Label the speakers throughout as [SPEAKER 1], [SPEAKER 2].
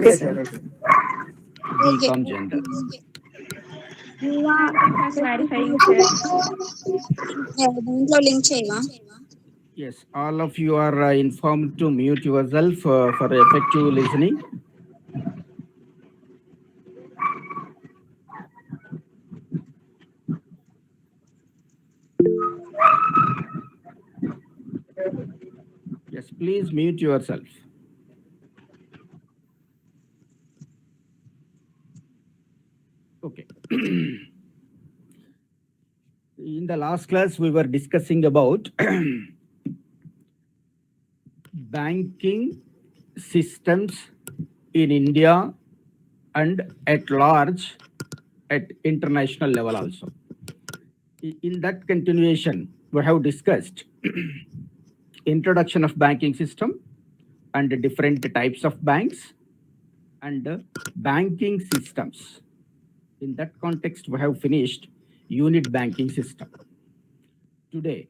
[SPEAKER 1] Okay, sir.
[SPEAKER 2] BCom General.
[SPEAKER 3] Verifying, sir.
[SPEAKER 1] Link చేయవా?
[SPEAKER 2] Yes, all of you are informed to mute yourself for effective listening. Yes, please mute yourself. Okay. In the last class, we were discussing about banking systems in India and at large at international level also. In that continuation, we have discussed introduction of banking system and different types of banks and banking systems. In that context, we have finished unit banking system. Today,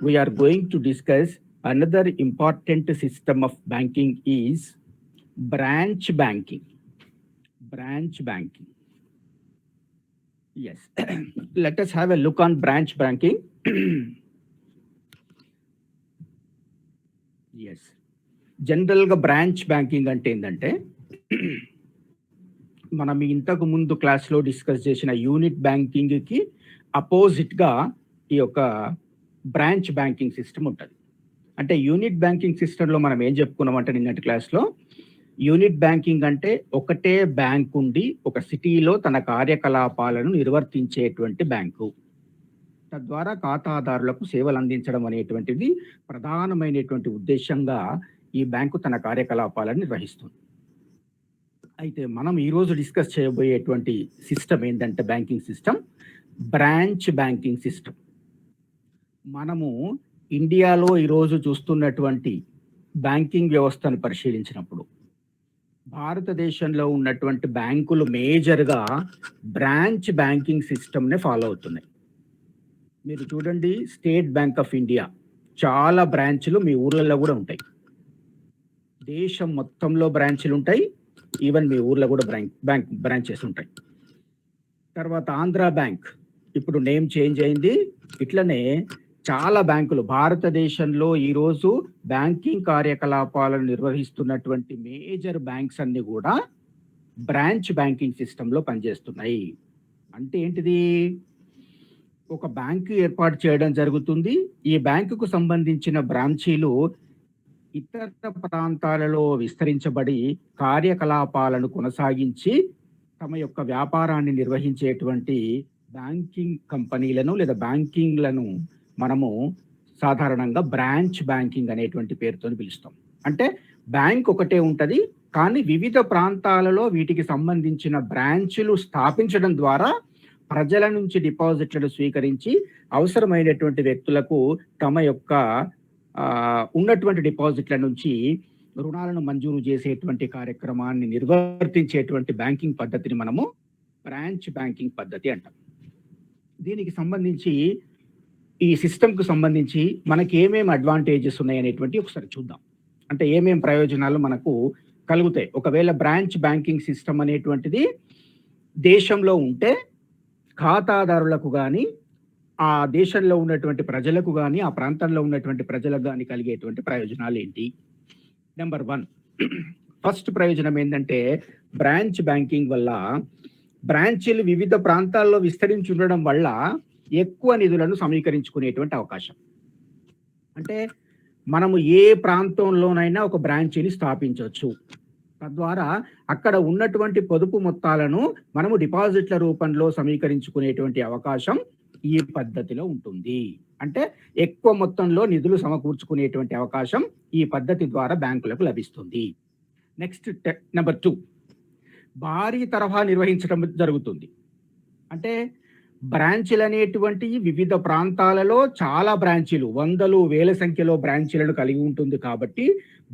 [SPEAKER 2] we are going to discuss another important system of banking is branch banking. Branch banking. Yes. Let us have a look on branch banking. Yes. జనరల్గా branch banking అంటే ఏంటంటే మనం ఇంతకు ముందు క్లాస్లో discuss చేసిన unit బ్యాంకింగ్కి అపోజిట్గా ఈ యొక్క బ్రాంచ్ బ్యాంకింగ్ సిస్టమ్ ఉంటుంది. అంటే యూనిట్ బ్యాంకింగ్ సిస్టంలో మనం ఏం చెప్పుకున్నామంటే నిన్నటి క్లాస్లో యూనిట్ బ్యాంకింగ్ అంటే ఒకటే బ్యాంక్ ఉండి ఒక సిటీలో తన కార్యకలాపాలను నిర్వర్తించేటువంటి బ్యాంకు, తద్వారా ఖాతాదారులకు సేవలు అందించడం అనేటువంటిది ప్రధానమైనటువంటి ఉద్దేశంగా ఈ బ్యాంకు తన కార్యకలాపాలను నిర్వహిస్తుంది. అయితే మనం ఈరోజు డిస్కస్ చేయబోయేటువంటి సిస్టమ్ ఏంటంటే banking system branch banking system. మనము ఇండియాలో ఈరోజు చూస్తున్నటువంటి బ్యాంకింగ్ వ్యవస్థను పరిశీలించినప్పుడు భారతదేశంలో ఉన్నటువంటి బ్యాంకులు మేజర్గా బ్రాంచ్ బ్యాంకింగ్ సిస్టమ్నే ఫాలో అవుతున్నాయి. మీరు చూడండి, స్టేట్ బ్యాంక్ ఆఫ్ ఇండియా చాలా బ్రాంచ్లు మీ ఊర్లలో కూడా ఉంటాయి. దేశం మొత్తంలో బ్రాంచ్లు ఉంటాయి, ఈవెన్ మీ ఊర్లో కూడా బ్రాంచెస్ ఉంటాయి. తర్వాత ఆంధ్ర బ్యాంక్ ఇప్పుడు నేమ్ చేంజ్ అయింది. ఇట్లనే చాలా బ్యాంకులు భారతదేశంలో ఈరోజు బ్యాంకింగ్ కార్యకలాపాలను నిర్వహిస్తున్నటువంటి మేజర్ బ్యాంక్స్ అన్ని కూడా బ్రాంచ్ బ్యాంకింగ్ సిస్టంలో పనిచేస్తున్నాయి. అంటే ఏంటిది? ఒక బ్యాంకు ఏర్పాటు చేయడం జరుగుతుంది. ఈ బ్యాంకుకు సంబంధించిన బ్రాంచీలు ఇతర ప్రాంతాలలో విస్తరించబడి కార్యకలాపాలను కొనసాగించి తమ యొక్క వ్యాపారాన్ని నిర్వహించేటువంటి బ్యాంకింగ్ కంపెనీలను లేదా బ్యాంకింగ్లను మనము సాధారణంగా బ్రాంచ్ బ్యాంకింగ్ అనేటువంటి పేరుతో పిలుస్తాం. అంటే బ్యాంక్ ఒకటే ఉంటుంది, కానీ వివిధ ప్రాంతాలలో వీటికి సంబంధించిన బ్రాంచులు స్థాపించడం ద్వారా ప్రజల నుంచి డిపాజిట్లను స్వీకరించి అవసరమైనటువంటి వ్యక్తులకు తమ యొక్క ఉన్నటువంటి డిపాజిట్ల నుంచి రుణాలను మంజూరు చేసేటువంటి కార్యక్రమాన్ని నిర్వర్తించేటువంటి బ్యాంకింగ్ పద్ధతిని మనము బ్రాంచ్ బ్యాంకింగ్ పద్ధతి అంటాం. దీనికి సంబంధించి ఈ సిస్టమ్కు సంబంధించి మనకి ఏమేమి అడ్వాంటేజెస్ ఉన్నాయి అనేటువంటి ఒకసారి చూద్దాం. అంటే ఏమేమి ప్రయోజనాలు మనకు కలుగుతాయి ఒకవేళ బ్రాంచ్ బ్యాంకింగ్ సిస్టమ్ అనేటువంటిది దేశంలో ఉంటే ఖాతాదారులకు కానీ ఆ దేశంలో ఉన్నటువంటి ప్రజలకు కానీ ఆ ప్రాంతంలో ఉన్నటువంటి ప్రజలకు కానీ కలిగేటువంటి ప్రయోజనాలు ఏంటి? నెంబర్ 1, ఫస్ట్ ప్రయోజనం ఏంటంటే బ్రాంచ్ బ్యాంకింగ్ వల్ల బ్రాంచీలు వివిధ ప్రాంతాల్లో విస్తరించి ఉండడం వల్ల ఎక్కువ నిధులను సమీకరించుకునేటువంటి అవకాశం. అంటే మనము ఏ ప్రాంతంలోనైనా ఒక బ్రాంచీని స్థాపించవచ్చు. తద్వారా అక్కడ ఉన్నటువంటి పొదుపు మొత్తాలను మనము డిపాజిట్ల రూపంలో సమీకరించుకునేటువంటి అవకాశం ఈ పద్ధతిలో ఉంటుంది. అంటే ఎక్కువ మొత్తంలో నిధులు సమకూర్చుకునేటువంటి అవకాశం ఈ పద్ధతి ద్వారా బ్యాంకులకు లభిస్తుంది. నెక్స్ట్ నెంబర్ 2, భారీ తరహా నిర్వహించడం జరుగుతుంది. అంటే బ్రాంచీలు అనేటువంటివి వివిధ ప్రాంతాలలో చాలా బ్రాంచీలు, వందలు వేల సంఖ్యలో బ్రాంచీలను కలిగి ఉంటుంది. కాబట్టి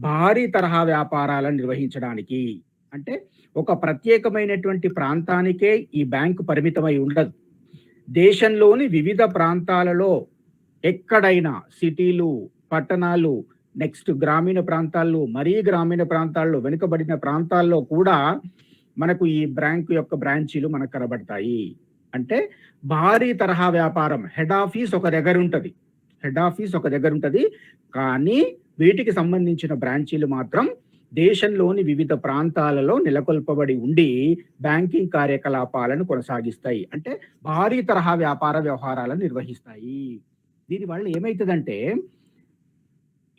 [SPEAKER 2] భారీ తరహా వ్యాపారాలను నిర్వహించడానికి అంటే ఒక ప్రత్యేకమైనటువంటి ప్రాంతానికే ఈ బ్యాంకు పరిమితమై ఉండదు. దేశంలోని వివిధ ప్రాంతాలలో ఎక్కడైనా సిటీలు, పట్టణాలు, నెక్స్ట్ గ్రామీణ ప్రాంతాల్లో, మరీ గ్రామీణ ప్రాంతాల్లో, వెనుకబడిన ప్రాంతాల్లో కూడా మనకు ఈ బ్యాంకు యొక్క బ్రాంచీలు మనకు కనబడతాయి. అంటే భారీ తరహా వ్యాపారం హెడ్ ఆఫీస్ ఒక దగ్గర ఉంటుంది, కానీ వీటికి సంబంధించిన బ్రాంచీలు మాత్రం దేశంలోని వివిధ ప్రాంతాలలో నెలకొల్పబడి ఉండి బ్యాంకింగ్ కార్యకలాపాలను కొనసాగిస్తాయి. అంటే భారీ తరహా వ్యాపార వ్యవహారాలను నిర్వహిస్తాయి. దీనివల్ల ఏమవుతుందంటే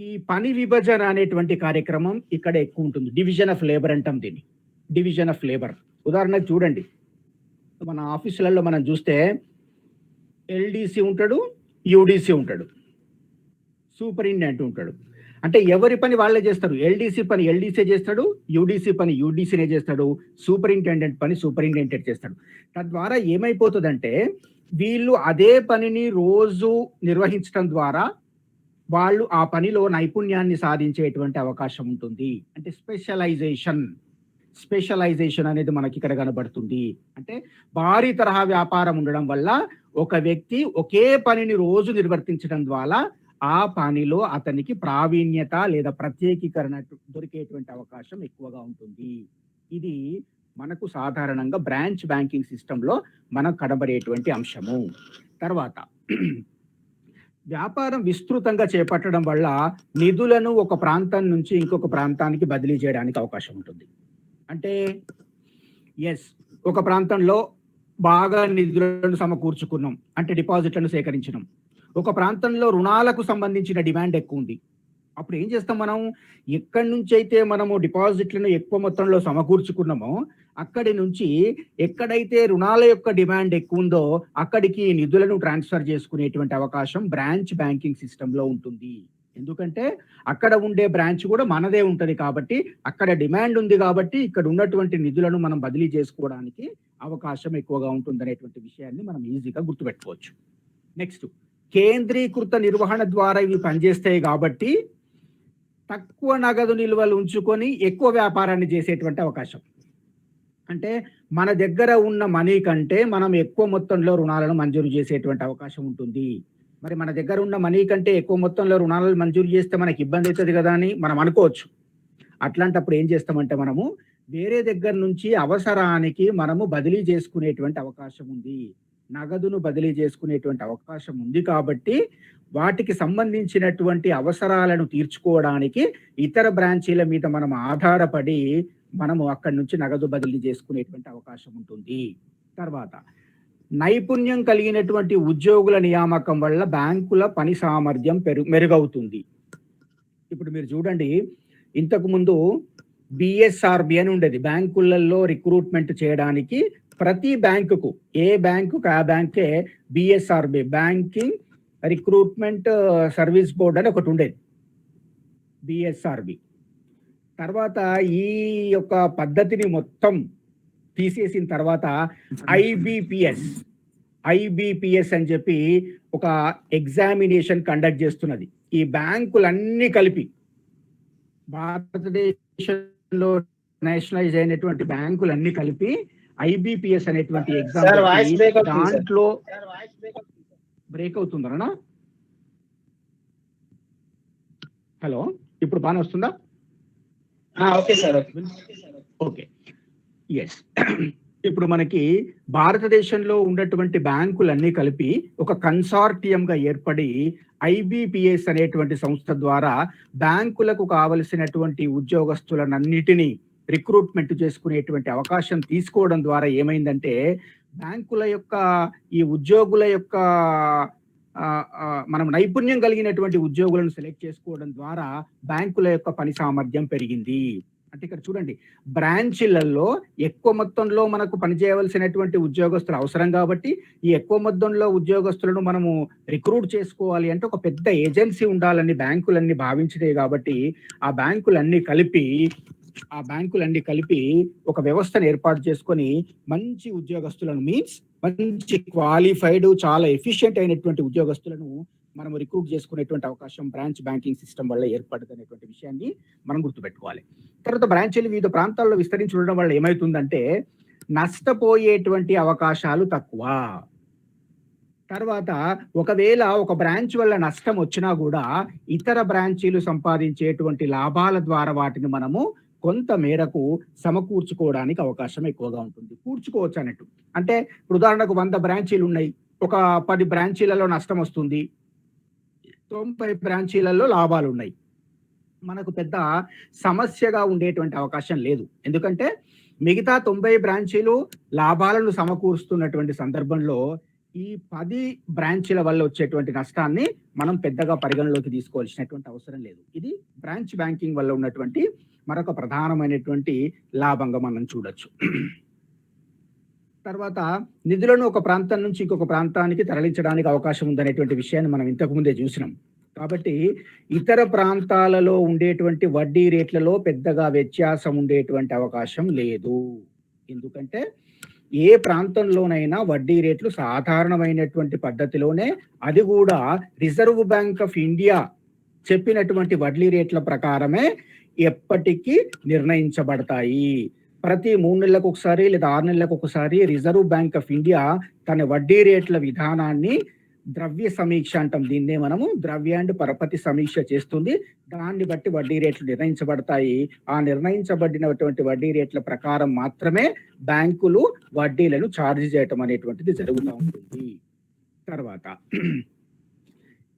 [SPEAKER 2] ఈ పని విభజన అనేటువంటి కార్యక్రమం ఇక్కడ ఎక్కువ ఉంటుంది. డివిజన్ ఆఫ్ లేబర్ అంటాం దీన్ని, డివిజన్ ఆఫ్ లేబర్. ఉదాహరణకు చూడండి, మన ఆఫీసులలో మనం చూస్తే ఎల్డీసీ ఉంటాడు, యూడీసీ ఉంటాడు, సూపరింటెండెంట్ ఉంటాడు. అంటే ఎవరి పని వాళ్ళే చేస్తారు. ఎల్డీసీ పని ఎల్డీసీ చేస్తాడు, యూడీసీ పని యూడీసీనే చేస్తాడు, సూపరింటెండెంట్ పని సూపరింటెండెంట్ చేస్తాడు. తద్వారా ఏమైపోతుందంటే వీళ్ళు అదే పనిని రోజు నిర్వహించడం ద్వారా వాళ్ళు ఆ పనిలో నైపుణ్యాన్ని సాధించేటువంటి అవకాశం ఉంటుంది. అంటే స్పెషలైజేషన్ అనేది మనకి ఇక్కడ కనబడుతుంది. అంటే భారీ తరహా వ్యాపారం ఉండడం వల్ల ఒక వ్యక్తి ఒకే పనిని రోజు నిర్వర్తించడం ద్వారా ఆ పనిలో అతనికి ప్రావీణ్యత లేదా ప్రత్యేకీకరణ దొరికేటువంటి అవకాశం ఎక్కువగా ఉంటుంది. ఇది మనకు సాధారణంగా బ్రాంచ్ బ్యాంకింగ్ సిస్టంలో మనకు కనబడేటువంటి అంశము. తర్వాత వ్యాపారం విస్తృతంగా చేపట్టడం వల్ల నిధులను ఒక ప్రాంతం నుంచి ఇంకొక ప్రాంతానికి బదిలీ చేయడానికి అవకాశం ఉంటుంది. అంటే ఒక ప్రాంతంలో బాగా నిధులను సమకూర్చుకున్నాం, అంటే డిపాజిట్లను సేకరించినాం. ఒక ప్రాంతంలో రుణాలకు సంబంధించిన డిమాండ్ ఎక్కువ ఉంది. అప్పుడు ఏం చేస్తాం, మనం ఎక్కడి నుంచి అయితే మనము డిపాజిట్లను ఎక్కువ మొత్తంలో సమకూర్చుకున్నామో అక్కడి నుంచి ఎక్కడైతే రుణాల యొక్క డిమాండ్ ఎక్కువ ఉందో అక్కడికి నిధులను ట్రాన్స్ఫర్ చేసుకునేటువంటి అవకాశం బ్రాంచ్ బ్యాంకింగ్ సిస్టంలో ఉంటుంది. ఎందుకంటే అక్కడ ఉండే బ్రాంచ్ కూడా మనదే ఉంటుంది కాబట్టి, అక్కడ డిమాండ్ ఉంది కాబట్టి ఇక్కడ ఉన్నటువంటి నిధులను మనం బదిలీ చేసుకోవడానికి అవకాశం ఎక్కువగా ఉంటుంది అనేటువంటి విషయాన్ని మనం ఈజీగా గుర్తుపెట్టుకోవచ్చు. నెక్స్ట్, కేంద్రీకృత నిర్వహణ ద్వారా ఇవి పనిచేస్తాయి కాబట్టి తక్కువ నగదు నిల్వలు ఉంచుకొని ఎక్కువ వ్యాపారాన్ని చేసేటువంటి అవకాశం. అంటే మన దగ్గర ఉన్న మనీ కంటే మనం ఎక్కువ మొత్తంలో రుణాలను మంజూరు చేసేటువంటి అవకాశం ఉంటుంది. మరి మన దగ్గర ఉన్న మనీ కంటే ఎక్కువ మొత్తంలో రుణాలను మంజూరు చేస్తే మనకి ఇబ్బంది అవుతుంది కదా అని మనం అనుకోవచ్చు. అట్లాంటప్పుడు ఏం చేస్తామంటే మనము వేరే దగ్గర నుంచి అవసరానికి మనము బదిలీ చేసుకునేటువంటి అవకాశం ఉంది, నగదును బదిలీ చేసుకునేటువంటి అవకాశం ఉంది. కాబట్టి వాటికి సంబంధించినటువంటి అవసరాలను తీర్చుకోవడానికి ఇతర బ్రాంచీల మీద మనం ఆధారపడి మనము అక్కడి నుంచి నగదు బదిలీ చేసుకునేటువంటి అవకాశం ఉంటుంది. తర్వాత నైపుణ్యం కలిగినటువంటి ఉద్యోగుల నియామకం వల్ల బ్యాంకుల పని సామర్థ్యం మెరుగవుతుంది. ఇప్పుడు మీరు చూడండి, ఇంతకు ముందు బిఎస్ఆర్బి అని ఉండేది. బ్యాంకులలో రిక్రూట్మెంట్ చేయడానికి ప్రతి బ్యాంకుకు, ఏ బ్యాంకుకు ఆ బ్యాంకే BSRB, banking recruitment service board అని ఒకటి ఉండేది, బిఎస్ఆర్బి. తర్వాత ఈ యొక్క పద్ధతిని మొత్తం తీసేసిన తర్వాత ఐబిపిఎస్ అని చెప్పి ఒక ఎగ్జామినేషన్ కండక్ట్ చేస్తున్నది. ఈ బ్యాంకులన్నీ కలిపి, భారతదేశంలో నేషనలైజ్ అయినటువంటి బ్యాంకులన్నీ కలిపి ఐబిపిఎస్ అనేటువంటి ఎగ్జామ్, దాంట్లో బ్రేక్ అవుతుందనా? హలో, ఇప్పుడు బాగా వస్తుందా?
[SPEAKER 1] Okay sir.
[SPEAKER 2] Okay, yes. ఇప్పుడు మనకి భారతదేశంలో ఉన్నటువంటి బ్యాంకులన్నీ కలిపి ఒక కన్సార్టియంగా ఏర్పడి ఐబిపిఎస్ అనేటువంటి సంస్థ ద్వారా బ్యాంకులకు కావలసినటువంటి ఉద్యోగస్తులన్నిటినీ రిక్రూట్మెంట్ చేసుకునేటువంటి అవకాశం తీసుకోవడం ద్వారా ఏమైందంటే బ్యాంకుల యొక్క ఈ ఉద్యోగుల యొక్క మనం నైపుణ్యం కలిగినటువంటి ఉద్యోగులను సెలెక్ట్ చేసుకోవడం ద్వారా బ్యాంకుల యొక్క పని సామర్థ్యం పెరిగింది. అంటే ఇక్కడ చూడండి, బ్రాంచీలలో ఎక్కువ మొత్తంలో మనకు పనిచేయవలసినటువంటి ఉద్యోగస్తులు అవసరం కాబట్టి ఈ ఎక్కువ మొత్తంలో ఉద్యోగస్తులను మనము రిక్రూట్ చేసుకోవాలి అంటే ఒక పెద్ద ఏజెన్సీ ఉండాలని బ్యాంకులన్నీ భావించినాయి. కాబట్టి ఆ బ్యాంకులన్నీ కలిపి ఒక వ్యవస్థను ఏర్పాటు చేసుకొని మంచి ఉద్యోగస్తులను, మీన్స్ మంచి క్వాలిఫైడ్, చాలా ఎఫిషియెంట్ అయినటువంటి ఉద్యోగస్తులను మనం రిక్రూట్ చేసుకునేటువంటి అవకాశం బ్రాంచ్ బ్యాంకింగ్ సిస్టమ్ వల్ల ఏర్పడుతుంది అనేటువంటి విషయాన్ని మనం గుర్తుపెట్టుకోవాలి. తర్వాత బ్రాంచీలు వివిధ ప్రాంతాల్లో విస్తరించడం వల్ల ఏమవుతుందంటే నష్టపోయేటువంటి అవకాశాలు తక్కువ. తర్వాత ఒకవేళ ఒక బ్రాంచ్ వల్ల నష్టం వచ్చినా కూడా ఇతర బ్రాంచీలు సంపాదించేటువంటి లాభాల ద్వారా వాటిని మనము కొంత మేరకు సమకూర్చుకోవడానికి అవకాశం ఎక్కువగా ఉంటుంది. కూర్చుకోవచ్చు అన్నట్టు. అంటే ఇప్పుడు ఉదాహరణకు 100 బ్రాంచీలు ఉన్నాయి. ఒక 10 బ్రాంచీలలో నష్టం వస్తుంది. 90 బ్రాంచీలలో లాభాలు ఉన్నాయి. మనకు పెద్ద సమస్యగా ఉండేటువంటి అవకాశం లేదు. ఎందుకంటే మిగతా 90 బ్రాంచీలు లాభాలను సమకూరుస్తున్నటువంటి సందర్భంలో ఈ 10 బ్రాంచీల వల్ల వచ్చేటువంటి నష్టాన్ని మనం పెద్దగా పరిగణలోకి తీసుకోవాల్సినటువంటి అవసరం లేదు. ఇది బ్రాంచ్ బ్యాంకింగ్ వల్ల ఉన్నటువంటి మరొక ప్రధానమైనటువంటి లాభంగా మనం చూడొచ్చు. తర్వాత నిధులను ఒక ప్రాంతం నుంచి ఇంకొక ప్రాంతానికి తరలించడానికి అవకాశం ఉందనేటువంటి విషయాన్ని మనం ఇంతకు ముందే చూసినాం. కాబట్టి ఇతర ప్రాంతాలలో ఉండేటువంటి వడ్డీ రేట్లలో పెద్దగా వ్యత్యాసం ఉండేటువంటి అవకాశం లేదు. ఎందుకంటే ఏ ప్రాంతంలోనైనా వడ్డీ రేట్లు సాధారణమైనటువంటి పద్ధతిలోనే, అది కూడా రిజర్వ్ బ్యాంక్ ఆఫ్ ఇండియా చెప్పినటువంటి వడ్డీ రేట్ల ప్రకారమే ఎప్పటికీ నిర్ణయించబడతాయి. ప్రతి 3 నెలలకు ఒకసారి లేదా 6 నెలలకు ఒకసారి రిజర్వ్ బ్యాంక్ ఆఫ్ ఇండియా తన వడ్డీ రేట్ల విధానాన్ని ద్రవ్య సమీక్ష అంటాం. దీన్నే మనము ద్రవ్య అండ్ పరపతి సమీక్ష చేస్తుంది. దాన్ని బట్టి వడ్డీ రేట్లు నిర్ణయించబడతాయి. ఆ నిర్ణయించబడినటువంటి వడ్డీ రేట్ల ప్రకారం మాత్రమే బ్యాంకులు వడ్డీలను ఛార్జ్ చేయటం అనేటువంటిది జరుగుతూ ఉంటుంది. తర్వాత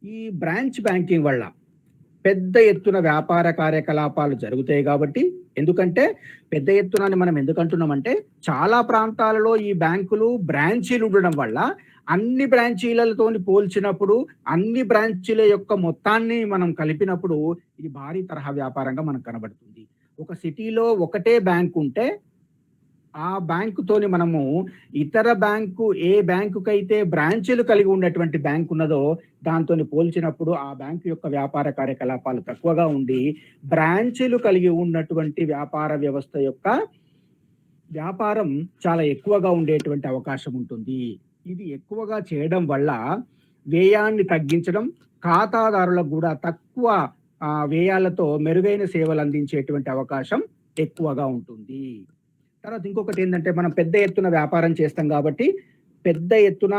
[SPEAKER 2] ఈ బ్రాంచ్ బ్యాంకింగ్ వల్ల పెద్ద ఎత్తున వ్యాపార కార్యకలాపాలు జరుగుతాయి. కాబట్టి ఎందుకంటే పెద్ద ఎత్తున మనం ఎందుకు అంటున్నామంటే చాలా ప్రాంతాలలో ఈ బ్యాంకులు బ్రాంచీలు ఉండడం వల్ల అన్ని బ్రాంచీలతో పోల్చినప్పుడు అన్ని బ్రాంచీల యొక్క మొత్తాన్ని మనం కలిపినప్పుడు ఇది భారీ తరహా వ్యాపారంగా మనకు కనబడుతుంది. ఒక సిటీలో ఒకటే బ్యాంక్ ఉంటే ఆ బ్యాంకుతోని మనము ఇతర బ్యాంకు ఏ బ్యాంకుకైతే బ్రాంచీలు కలిగి ఉన్నటువంటి బ్యాంక్ ఉన్నదో దాంతో పోల్చినప్పుడు ఆ బ్యాంకు యొక్క వ్యాపార కార్యకలాపాలు తక్కువగా ఉండి బ్రాంచీలు కలిగి ఉన్నటువంటి వ్యాపార వ్యవస్థ యొక్క వ్యాపారం చాలా ఎక్కువగా ఉండేటువంటి అవకాశం ఉంటుంది. ఇది ఎక్కువగా చేయడం వల్ల వ్యయాన్ని తగ్గించడం, ఖాతాదారులకు కూడా తక్కువ వ్యయాలతో మెరుగైన సేవలు అందించేటువంటి అవకాశం ఎక్కువగా ఉంటుంది. తర్వాత ఇంకొకటి ఏంటంటే మనం పెద్ద ఎత్తున వ్యాపారం చేస్తాం కాబట్టి పెద్ద ఎత్తున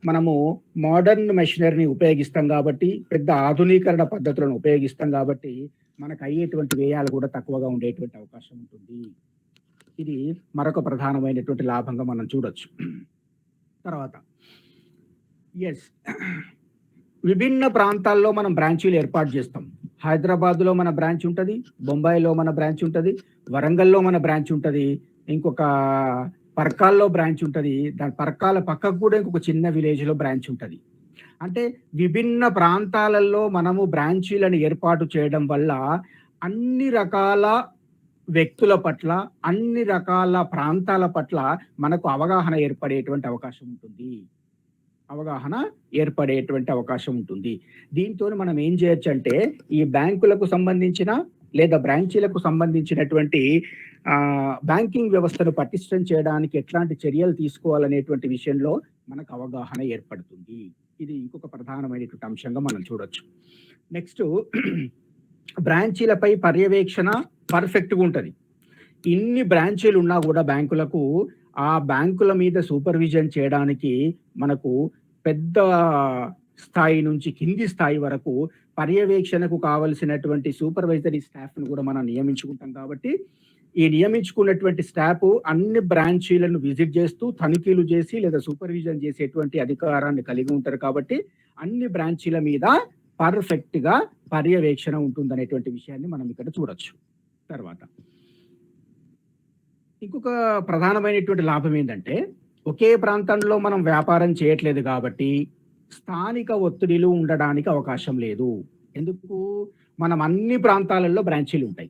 [SPEAKER 2] మనము మోడర్న్ మెషినరీని ఉపయోగిస్తాం కాబట్టి పెద్ద ఆధునీకరణ పద్ధతులను ఉపయోగిస్తాం కాబట్టి మనకు అయ్యేటువంటి వ్యయాలు కూడా తక్కువగా ఉండేటువంటి అవకాశం ఉంటుంది. ఇది మరొక ప్రధానమైనటువంటి లాభంగా మనం చూడొచ్చు. తర్వాత విభిన్న ప్రాంతాల్లో మనం బ్రాంచీలు ఏర్పాటు చేస్తాం. హైదరాబాద్లో మన బ్రాంచ్ ఉంటుంది, బొంబాయిలో మన బ్రాంచ్ ఉంటుంది, వరంగల్లో మన బ్రాంచ్ ఉంటుంది, ఇంకొక పర్కాల్లో బ్రాంచ్ ఉంటుంది, దాని పర్కాల పక్కకు కూడా ఇంకొక చిన్న విలేజ్లో బ్రాంచ్ ఉంటుంది. అంటే విభిన్న ప్రాంతాలలో మనము బ్రాంచీలను ఏర్పాటు చేయడం వల్ల అన్ని రకాల వ్యక్తుల పట్ల అన్ని రకాల ప్రాంతాల పట్ల మనకు అవగాహన ఏర్పడేటువంటి అవకాశం ఉంటుంది. దీంతో మనం ఏం చేయొచ్చు అంటే ఈ బ్యాంకులకు సంబంధించిన లేదా బ్రాంచీలకు సంబంధించినటువంటి బ్యాంకింగ్ వ్యవస్థను పటిష్టం చేయడానికి ఎట్లాంటి చర్యలు తీసుకోవాలనేటువంటి విషయంలో మనకు అవగాహన ఏర్పడుతుంది. ఇది ఇంకొక ప్రధానమైనటువంటి అంశంగా మనం చూడొచ్చు. నెక్స్ట్ బ్రాంచీలపై పర్యవేక్షణ పర్ఫెక్ట్గా ఉంటుంది. ఇన్ని బ్రాంచీలు ఉన్నా కూడా బ్యాంకులకు ఆ బ్యాంకుల మీద సూపర్విజన్ చేయడానికి మనకు పెద్ద స్థాయి నుంచి కింది స్థాయి వరకు పర్యవేక్షణకు కావలసినటువంటి సూపర్వైజరీ స్టాఫ్ను కూడా మనం నియమించుకుంటాం. కాబట్టి ఈ నియమించుకున్నటువంటి స్టాఫ్ అన్ని బ్రాంచీలను విజిట్ చేస్తూ తనిఖీలు చేసి లేదా సూపర్విజన్ చేసేటువంటి అధికారాన్ని కలిగి ఉంటారు. కాబట్టి అన్ని బ్రాంచీల మీద పర్ఫెక్ట్ గా పర్యవేక్షణ ఉంటుందనేటువంటి విషయాన్ని మనం ఇక్కడ చూడొచ్చు. తర్వాత ఇంకొక ప్రధానమైనటువంటి లాభం ఏంటంటే ఒకే ప్రాంతంలో మనం వ్యాపారం చేయట్లేదు కాబట్టి స్థానిక ఒత్తిడిలు ఉండడానికి అవకాశం లేదు. ఎందుకు? మనం అన్ని ప్రాంతాలలో బ్రాంచీలు ఉంటాయి.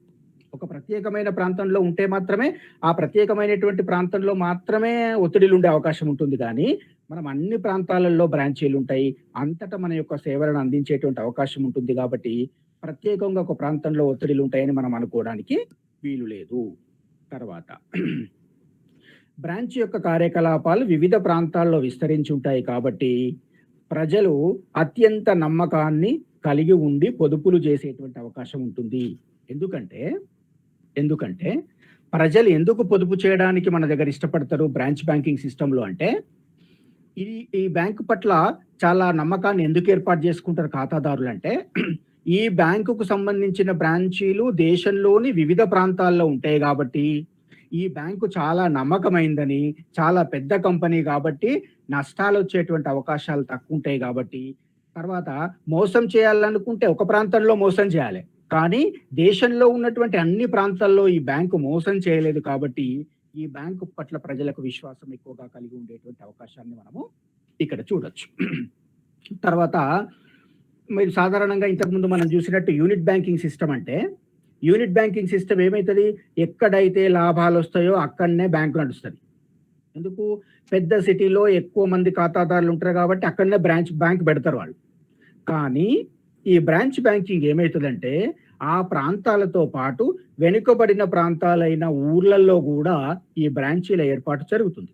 [SPEAKER 2] ఒక ప్రత్యేకమైన ప్రాంతంలో ఉంటే మాత్రమే ఆ ప్రత్యేకమైనటువంటి ప్రాంతంలో మాత్రమే ఒత్తిడిలు ఉండే అవకాశం ఉంటుంది. కానీ మనం అన్ని ప్రాంతాలలో బ్రాంచీలు ఉంటాయి, అంతటా మన యొక్క సేవలను అందించేటువంటి అవకాశం ఉంటుంది. కాబట్టి ప్రత్యేకంగా ఒక ప్రాంతంలో ఒత్తిడిలు ఉంటాయని మనం అనుకోవడానికి వీలు లేదు. తర్వాత బ్రాంచ్ యొక్క కార్యకలాపాలు వివిధ ప్రాంతాల్లో విస్తరించి ఉంటాయి కాబట్టి ప్రజలు అత్యంత నమ్మకాన్ని కలిగి ఉండి పొదుపులు చేసేటువంటి అవకాశం ఉంటుంది. ఎందుకంటే ప్రజలు ఎందుకు పొదుపు చేయడానికి మన దగ్గర ఇష్టపడతారు బ్రాంచ్ బ్యాంకింగ్ సిస్టంలో అంటే ఈ ఈ బ్యాంకు పట్ల చాలా నమ్మకాన్ని ఎందుకు ఏర్పాటు చేసుకుంటారు ఖాతాదారులు అంటే, ఈ బ్యాంకుకు సంబంధించిన బ్రాంచీలు దేశంలోని వివిధ ప్రాంతాల్లో ఉంటాయి కాబట్టి, ఈ బ్యాంకు చాలా నమ్మకమైందని, చాలా పెద్ద కంపెనీ కాబట్టి నష్టాలు వచ్చేటువంటి అవకాశాలు తక్కువ ఉంటాయి కాబట్టి, తర్వాత మోసం చేయాలనుకుంటే ఒక ప్రాంతంలో మోసం చేయాలి. కానీ దేశంలో ఉన్నటువంటి అన్ని ప్రాంతాల్లో ఈ బ్యాంకు మోసం చేయలేదు కాబట్టి, ఈ బ్యాంకు పట్ల ప్రజలకు విశ్వాసం ఎక్కువగా కలిగి ఉండేటువంటి అవకాశాన్ని మనము ఇక్కడ చూడొచ్చు. తర్వాత మీరు సాధారణంగా ఇంతకుముందు మనం చూసినట్టు యూనిట్ బ్యాంకింగ్ సిస్టమ్ అంటే, యూనిట్ బ్యాంకింగ్ సిస్టమ్ ఏమైతది? ఎక్కడైతే లాభాలు వస్తాయో అక్కడనే బ్యాంకు నడుస్తుంది. ఎందుకు? పెద్ద సిటీలో ఎక్కువ మంది ఖాతాదారులు ఉంటారు కాబట్టి అక్కడనే బ్యాంక్ పెడతారు వాళ్ళు. కానీ ఈ బ్రాంచ్ బ్యాంకింగ్ ఏమవుతుందంటే, ఆ ప్రాంతాలతో పాటు వెనుకబడిన ప్రాంతాలైన ఊర్లలో కూడా ఈ బ్రాంచీల ఏర్పాటు జరుగుతుంది.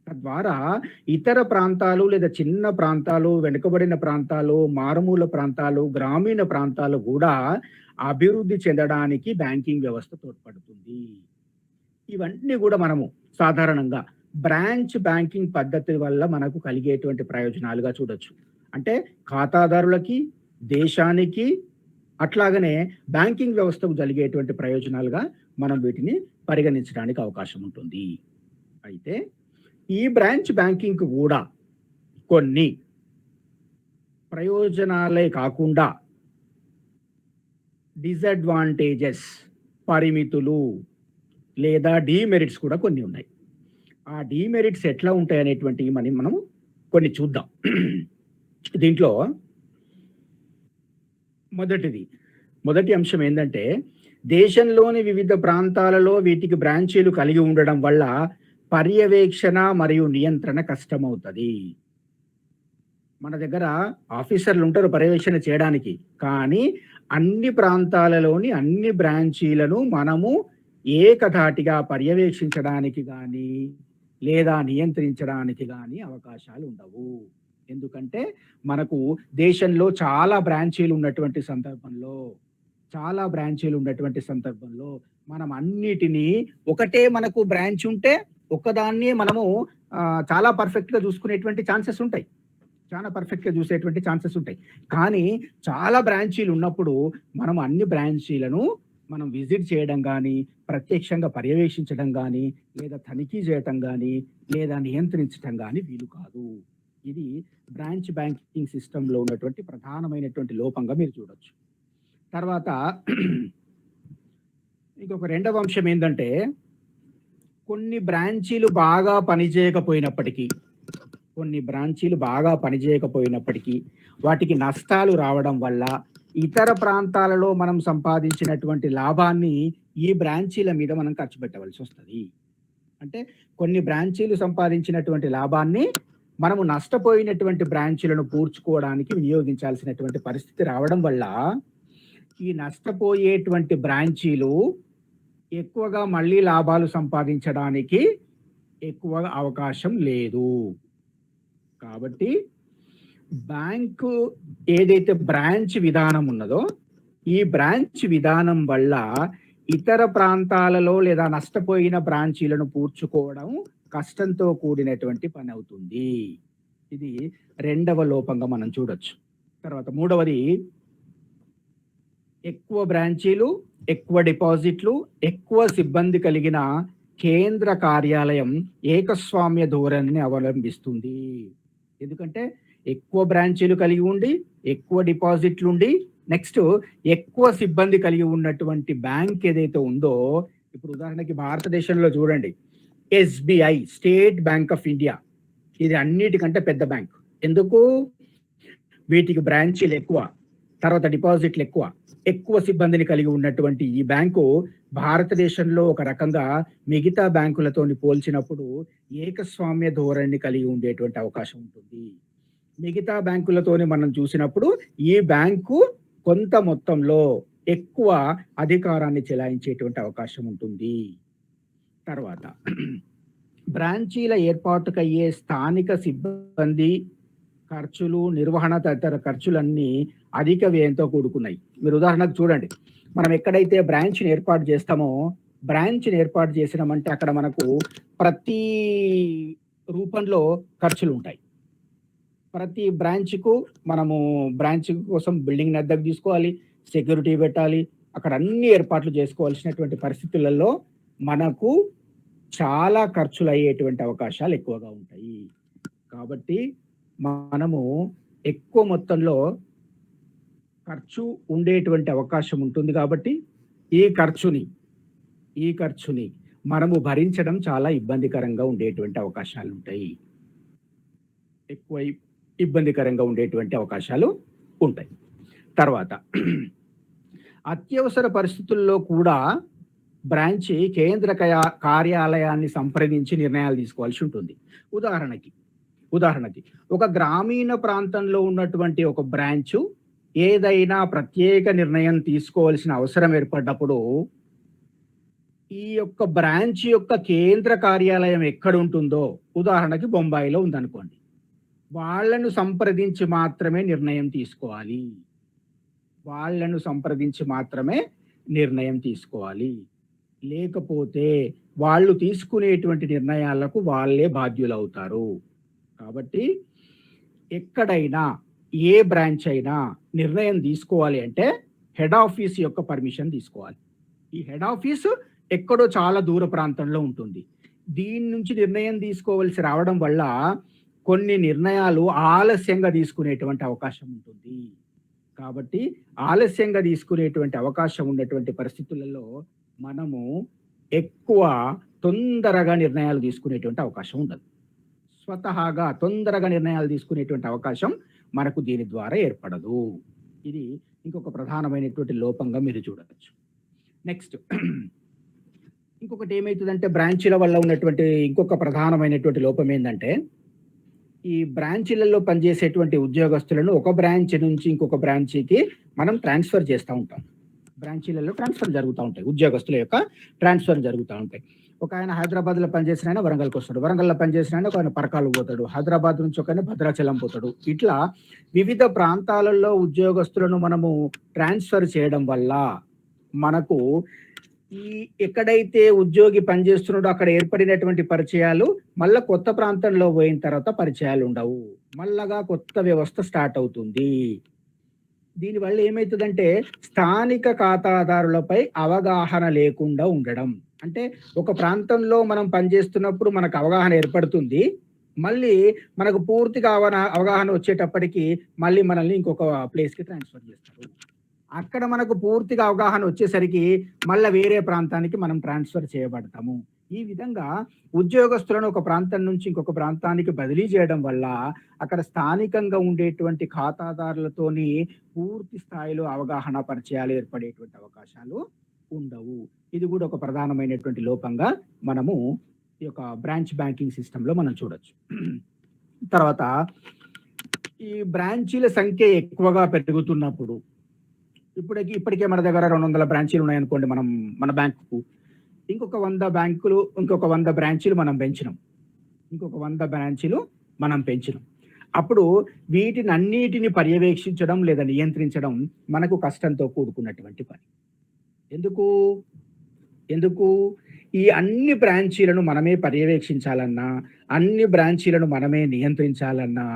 [SPEAKER 2] తద్వారా ఇతర ప్రాంతాలు లేదా చిన్న ప్రాంతాలు, వెనుకబడిన ప్రాంతాలు, మారుమూల ప్రాంతాలు, గ్రామీణ ప్రాంతాలు కూడా అభివృద్ధి చెందడానికి బ్యాంకింగ్ వ్యవస్థ తోడ్పడుతుంది. ఇవన్నీ కూడా మనము సాధారణంగా బ్రాంచ్ బ్యాంకింగ్ పద్ధతి వల్ల మనకు కలిగేటువంటి ప్రయోజనాలుగా చూడొచ్చు. అంటే ఖాతాదారులకి, దేశానికి, అట్లాగనే బ్యాంకింగ్ వ్యవస్థకు జరిగేటువంటి ప్రయోజనాలుగా మనం వీటిని పరిగణించడానికి అవకాశం ఉంటుంది. అయితే ఈ బ్రాంచ్ బ్యాంకింగ్ కూడా కొన్ని ప్రయోజనాలే కాకుండా డిసడ్వాంటేజెస్, పరిమితులు లేదా డీమెరిట్స్ కూడా కొన్ని ఉన్నాయి. ఆ డీమెరిట్స్ ఎట్లా ఉంటాయి అనేటువంటివి మనం కొన్ని చూద్దాం. దీంట్లో మొదటి అంశం ఏంటంటే, దేశంలోని వివిధ ప్రాంతాలలో వీటికి బ్రాంచీలు కలిగి ఉండడం వల్ల పర్యవేక్షణ మరియు నియంత్రణ కష్టమవుతుంది. మన దగ్గర ఆఫీసర్లు ఉంటారు పర్యవేక్షణ చేయడానికి, కానీ అన్ని ప్రాంతాలలోని అన్ని బ్రాంచీలను మనము ఏకధాటిగా పర్యవేక్షించడానికి కానీ లేదా నియంత్రించడానికి కానీ అవకాశాలు ఉండవు. ఎందుకంటే మనకు దేశంలో చాలా బ్రాంచీలు ఉన్నటువంటి సందర్భంలో మనం అన్నిటినీ ఒకటే మనకు బ్రాంచ్ ఉంటే ఒకదాన్ని మనము చాలా పర్ఫెక్ట్గా చూసుకునేటువంటి ఛాన్సెస్ ఉంటాయి. కానీ చాలా బ్రాంచీలు ఉన్నప్పుడు మనం అన్ని బ్రాంచీలను మనం విజిట్ చేయడం కానీ, ప్రత్యక్షంగా పర్యవేక్షించడం కానీ, లేదా తనిఖీ చేయటం కానీ, లేదా నియంత్రించడం కానీ వీలు కాదు. ఇది బ్రాంచ్ బ్యాంకింగ్ సిస్టంలో ఉన్నటువంటి ప్రధానమైనటువంటి లోపంగా మీరు చూడొచ్చు. తర్వాత ఇంకొక రెండవ అంశం ఏంటంటే, కొన్ని బ్రాంచీలు బాగా పనిచేయకపోయినప్పటికీ వాటికి నష్టాలు రావడం వల్ల ఇతర ప్రాంతాలలో మనం సంపాదించినటువంటి లాభాన్ని ఈ బ్రాంచీల మీద మనం ఖర్చు పెట్టవలసి వస్తుంది. అంటే కొన్ని బ్రాంచీలు సంపాదించినటువంటి లాభాన్ని మనము నష్టపోయినటువంటి బ్రాంచీలను పూడ్చుకోవడానికి వినియోగించాల్సినటువంటి పరిస్థితి రావడం వల్ల ఈ నష్టపోయేటువంటి బ్రాంచీలు ఎక్కువగా మళ్ళీ లాభాలు సంపాదించడానికి ఎక్కువ అవకాశం లేదు. కాబట్టి బ్యాంకు ఏదైతే బ్రాంచ్ విధానం ఉన్నదో, ఈ బ్రాంచ్ విధానం వల్ల ఇతర ప్రాంతాలలో లేదా నష్టపోయిన బ్రాంచీలను పూడ్చుకోవడం కష్టంతో కూడినటువంటి పని అవుతుంది. ఇది రెండవ లోపంగా మనం చూడొచ్చు. తర్వాత మూడవది, ఎక్కువ బ్రాంచీలు, ఎక్కువ డిపాజిట్లు, ఎక్కువ సిబ్బంది కలిగిన కేంద్ర కార్యాలయం ఏకస్వామ్య ధోరణిని అవలంబిస్తుంది. ఎందుకంటే ఎక్కువ బ్రాంచీలు కలిగి ఉండి, ఎక్కువ డిపాజిట్లు ఉండి, నెక్స్ట్ ఎక్కువ సిబ్బంది కలిగి ఉన్నటువంటి బ్యాంక్ ఏదైతే ఉందో, ఇప్పుడు ఉదాహరణకి భారతదేశంలో చూడండి, SBI, state bank of India, ఇది అన్నిటికంటే పెద్ద బ్యాంక్. ఎందుకు? వీటికి బ్రాంచీలు ఎక్కువ, తర్వాత డిపాజిట్లు ఎక్కువ సిబ్బందిని కలిగి ఉన్నటువంటి ఈ బ్యాంకు భారతదేశంలో ఒక రకంగా మిగతా బ్యాంకులతోని పోల్చినప్పుడు ఏకస్వామ్య ధోరణిని కలిగి ఉండేటువంటి అవకాశం ఉంటుంది. మిగతా బ్యాంకులతోని మనం చూసినప్పుడు ఈ బ్యాంకు కొంత మొత్తంలో ఎక్కువ అధికారాన్ని చెలాయించేటువంటి అవకాశం ఉంటుంది. తర్వాత బ్రాంచీల ఏర్పాటుకయ్యే స్థానిక సిబ్బంది ఖర్చులు, నిర్వహణ తదితర ఖర్చులన్నీ అధిక వ్యయంతో కూడుకున్నాయి. మీరు ఉదాహరణకు చూడండి, మనం ఎక్కడైతే బ్రాంచ్ని ఏర్పాటు చేస్తామో, బ్రాంచ్ని ఏర్పాటు చేసినామంటే అక్కడ మనకు ప్రతి రూపంలో ఖర్చులు ఉంటాయి. ప్రతి బ్రాంచ్కు మనము బ్రాంచ్ కోసం బిల్డింగ్ అద్దెకు తీసుకోవాలి, సెక్యూరిటీ పెట్టాలి, అక్కడ అన్ని ఏర్పాట్లు చేసుకోవాల్సినటువంటి పరిస్థితులలో మనకు చాలా ఖర్చులు అయ్యేటువంటి అవకాశాలు ఎక్కువగా ఉంటాయి. కాబట్టి మనము ఎక్కువ మొత్తంలో ఖర్చు ఉండేటువంటి అవకాశం ఉంటుంది. కాబట్టి ఈ ఖర్చుని మనము భరించడం చాలా ఇబ్బందికరంగా ఉండేటువంటి అవకాశాలు ఉంటాయి. ఎక్కువ ఇబ్బందికరంగా ఉండేటువంటి అవకాశాలు ఉంటాయి. తర్వాత అత్యవసర పరిస్థితుల్లో కూడా బ్రాంచ్ కేంద్ర కార్యాలయాన్ని సంప్రదించి నిర్ణయాలు తీసుకోవాల్సి ఉంటుంది. ఉదాహరణకి ఒక గ్రామీణ ప్రాంతంలో ఉన్నటువంటి ఒక బ్రాంచ్ ఏదైనా ప్రత్యేక నిర్ణయం తీసుకోవాల్సిన అవసరం ఏర్పడ్డప్పుడు ఈ యొక్క బ్రాంచ్ యొక్క కేంద్ర కార్యాలయం ఎక్కడ ఉంటుందో, ఉదాహరణకి బొంబాయిలో ఉందనుకోండి, వాళ్ళను సంప్రదించి మాత్రమే నిర్ణయం తీసుకోవాలి. లేకపోతే వాళ్ళు తీసుకునేటువంటి నిర్ణయాలకు వాళ్ళే బాధ్యులవుతారు. కాబట్టి ఎక్కడైనా ఏ బ్రాంచ్ అయినా నిర్ణయం తీసుకోవాలి అంటే హెడ్ ఆఫీస్ యొక్క పర్మిషన్ తీసుకోవాలి. ఈ హెడ్ ఆఫీస్ ఎక్కడో చాలా దూర ప్రాంతంలో ఉంటుంది. దీని నుంచి నిర్ణయం తీసుకోవాల్సి రావడం వల్ల కొన్ని నిర్ణయాలు ఆలస్యంగా తీసుకునేటువంటి అవకాశం ఉంటుంది. కాబట్టి ఆలస్యంగా తీసుకునేటువంటి అవకాశం ఉన్నటువంటి పరిస్థితులలో మనము ఎక్కువ తొందరగా నిర్ణయాలు తీసుకునేటువంటి అవకాశం ఉండదు. స్వతహాగా తొందరగా నిర్ణయాలు తీసుకునేటువంటి అవకాశం మనకు దీని ద్వారా ఏర్పడదు. ఇది ఇంకొక ప్రధానమైనటువంటి లోపంగా మీరు చూడవచ్చు. నెక్స్ట్ ఇంకొకటి ఏమవుతుందంటే, బ్రాంచీల వల్ల ఉన్నటువంటి ఇంకొక ప్రధానమైనటువంటి లోపం ఏంటంటే, ఈ బ్రాంచీలలో పనిచేసేటువంటి ఉద్యోగస్తులను ఒక బ్రాంచ్ నుంచి ఇంకొక బ్రాంచీకి మనం ట్రాన్స్ఫర్ చేస్తూ ఉంటాం. బ్రాంచీలలో ట్రాన్స్ఫర్ జరుగుతూ ఉంటాయి, ఉద్యోగస్తుల యొక్క ట్రాన్స్ఫర్ జరుగుతూ ఉంటాయి. ఒక ఆయన హైదరాబాద్లో పనిచేసిన ఆయన వరంగల్కి వస్తాడు, వరంగల్లో పనిచేసిన ఆయన ఒక ఆయన పరకాలు పోతాడు, హైదరాబాద్ నుంచి ఒక ఆయన భద్రాచలం పోతాడు. ఇట్లా వివిధ ప్రాంతాలలో ఉద్యోగస్తులను మనము ట్రాన్స్ఫర్ చేయడం వల్ల మనకు ఈ ఎక్కడైతే ఉద్యోగి పనిచేస్తున్నాడో అక్కడ ఏర్పడినటువంటి పరిచయాలు మళ్ళా కొత్త ప్రాంతంలో పోయిన తర్వాత పరిచయాలు ఉండవు, మళ్ళగా కొత్త వ్యవస్థ స్టార్ట్ అవుతుంది. దీనివల్ల ఏమవుతుందంటే స్థానిక ఖాతాదారులపై అవగాహన లేకుండా ఉండడం. అంటే ఒక ప్రాంతంలో మనం పనిచేస్తున్నప్పుడు మనకు అవగాహన ఏర్పడుతుంది, మళ్ళీ మనకు పూర్తిగా అవగాహన వచ్చేటప్పటికి మళ్ళీ మనల్ని ఇంకొక ప్లేస్కి ట్రాన్స్ఫర్ చేస్తారు. అక్కడ మనకు పూర్తిగా అవగాహన వచ్చేసరికి మళ్ళీ వేరే ప్రాంతానికి మనం ట్రాన్స్ఫర్ చేయబడతాము. ఈ విధంగా ఉద్యోగస్తులను ఒక ప్రాంతం నుంచి ఇంకొక ప్రాంతానికి బదిలీ చేయడం వల్ల అక్కడ స్థానికంగా ఉండేటువంటి ఖాతాదారులతోని పూర్తి స్థాయిలో అవగాహన పరిచయాలు ఏర్పడేటువంటి అవకాశాలు ఉండవు. ఇది కూడా ఒక ప్రధానమైనటువంటి లోపంగా మనము ఈ యొక్క బ్రాంచ్ బ్యాంకింగ్ సిస్టంలో మనం చూడొచ్చు. తర్వాత ఈ బ్రాంచీల సంఖ్య ఎక్కువగా పెరుగుతున్నప్పుడు, ఇప్పటికే మన దగ్గర 200 బ్రాంచీలు ఉన్నాయనుకోండి, మన బ్యాంకుకు ఇంకొక 100 బ్రాంచీలు మనం పెంచినాం. అప్పుడు వీటిని అన్నిటిని పర్యవేక్షించడం లేదా నియంత్రించడం మనకు కష్టంతో కూడుకున్నటువంటి పని. ఎందుకు ఈ అన్ని బ్రాంచీలను మనమే పర్యవేక్షించాలన్నా, అన్ని బ్రాంచీలను మనమే నియంత్రించాలన్నా,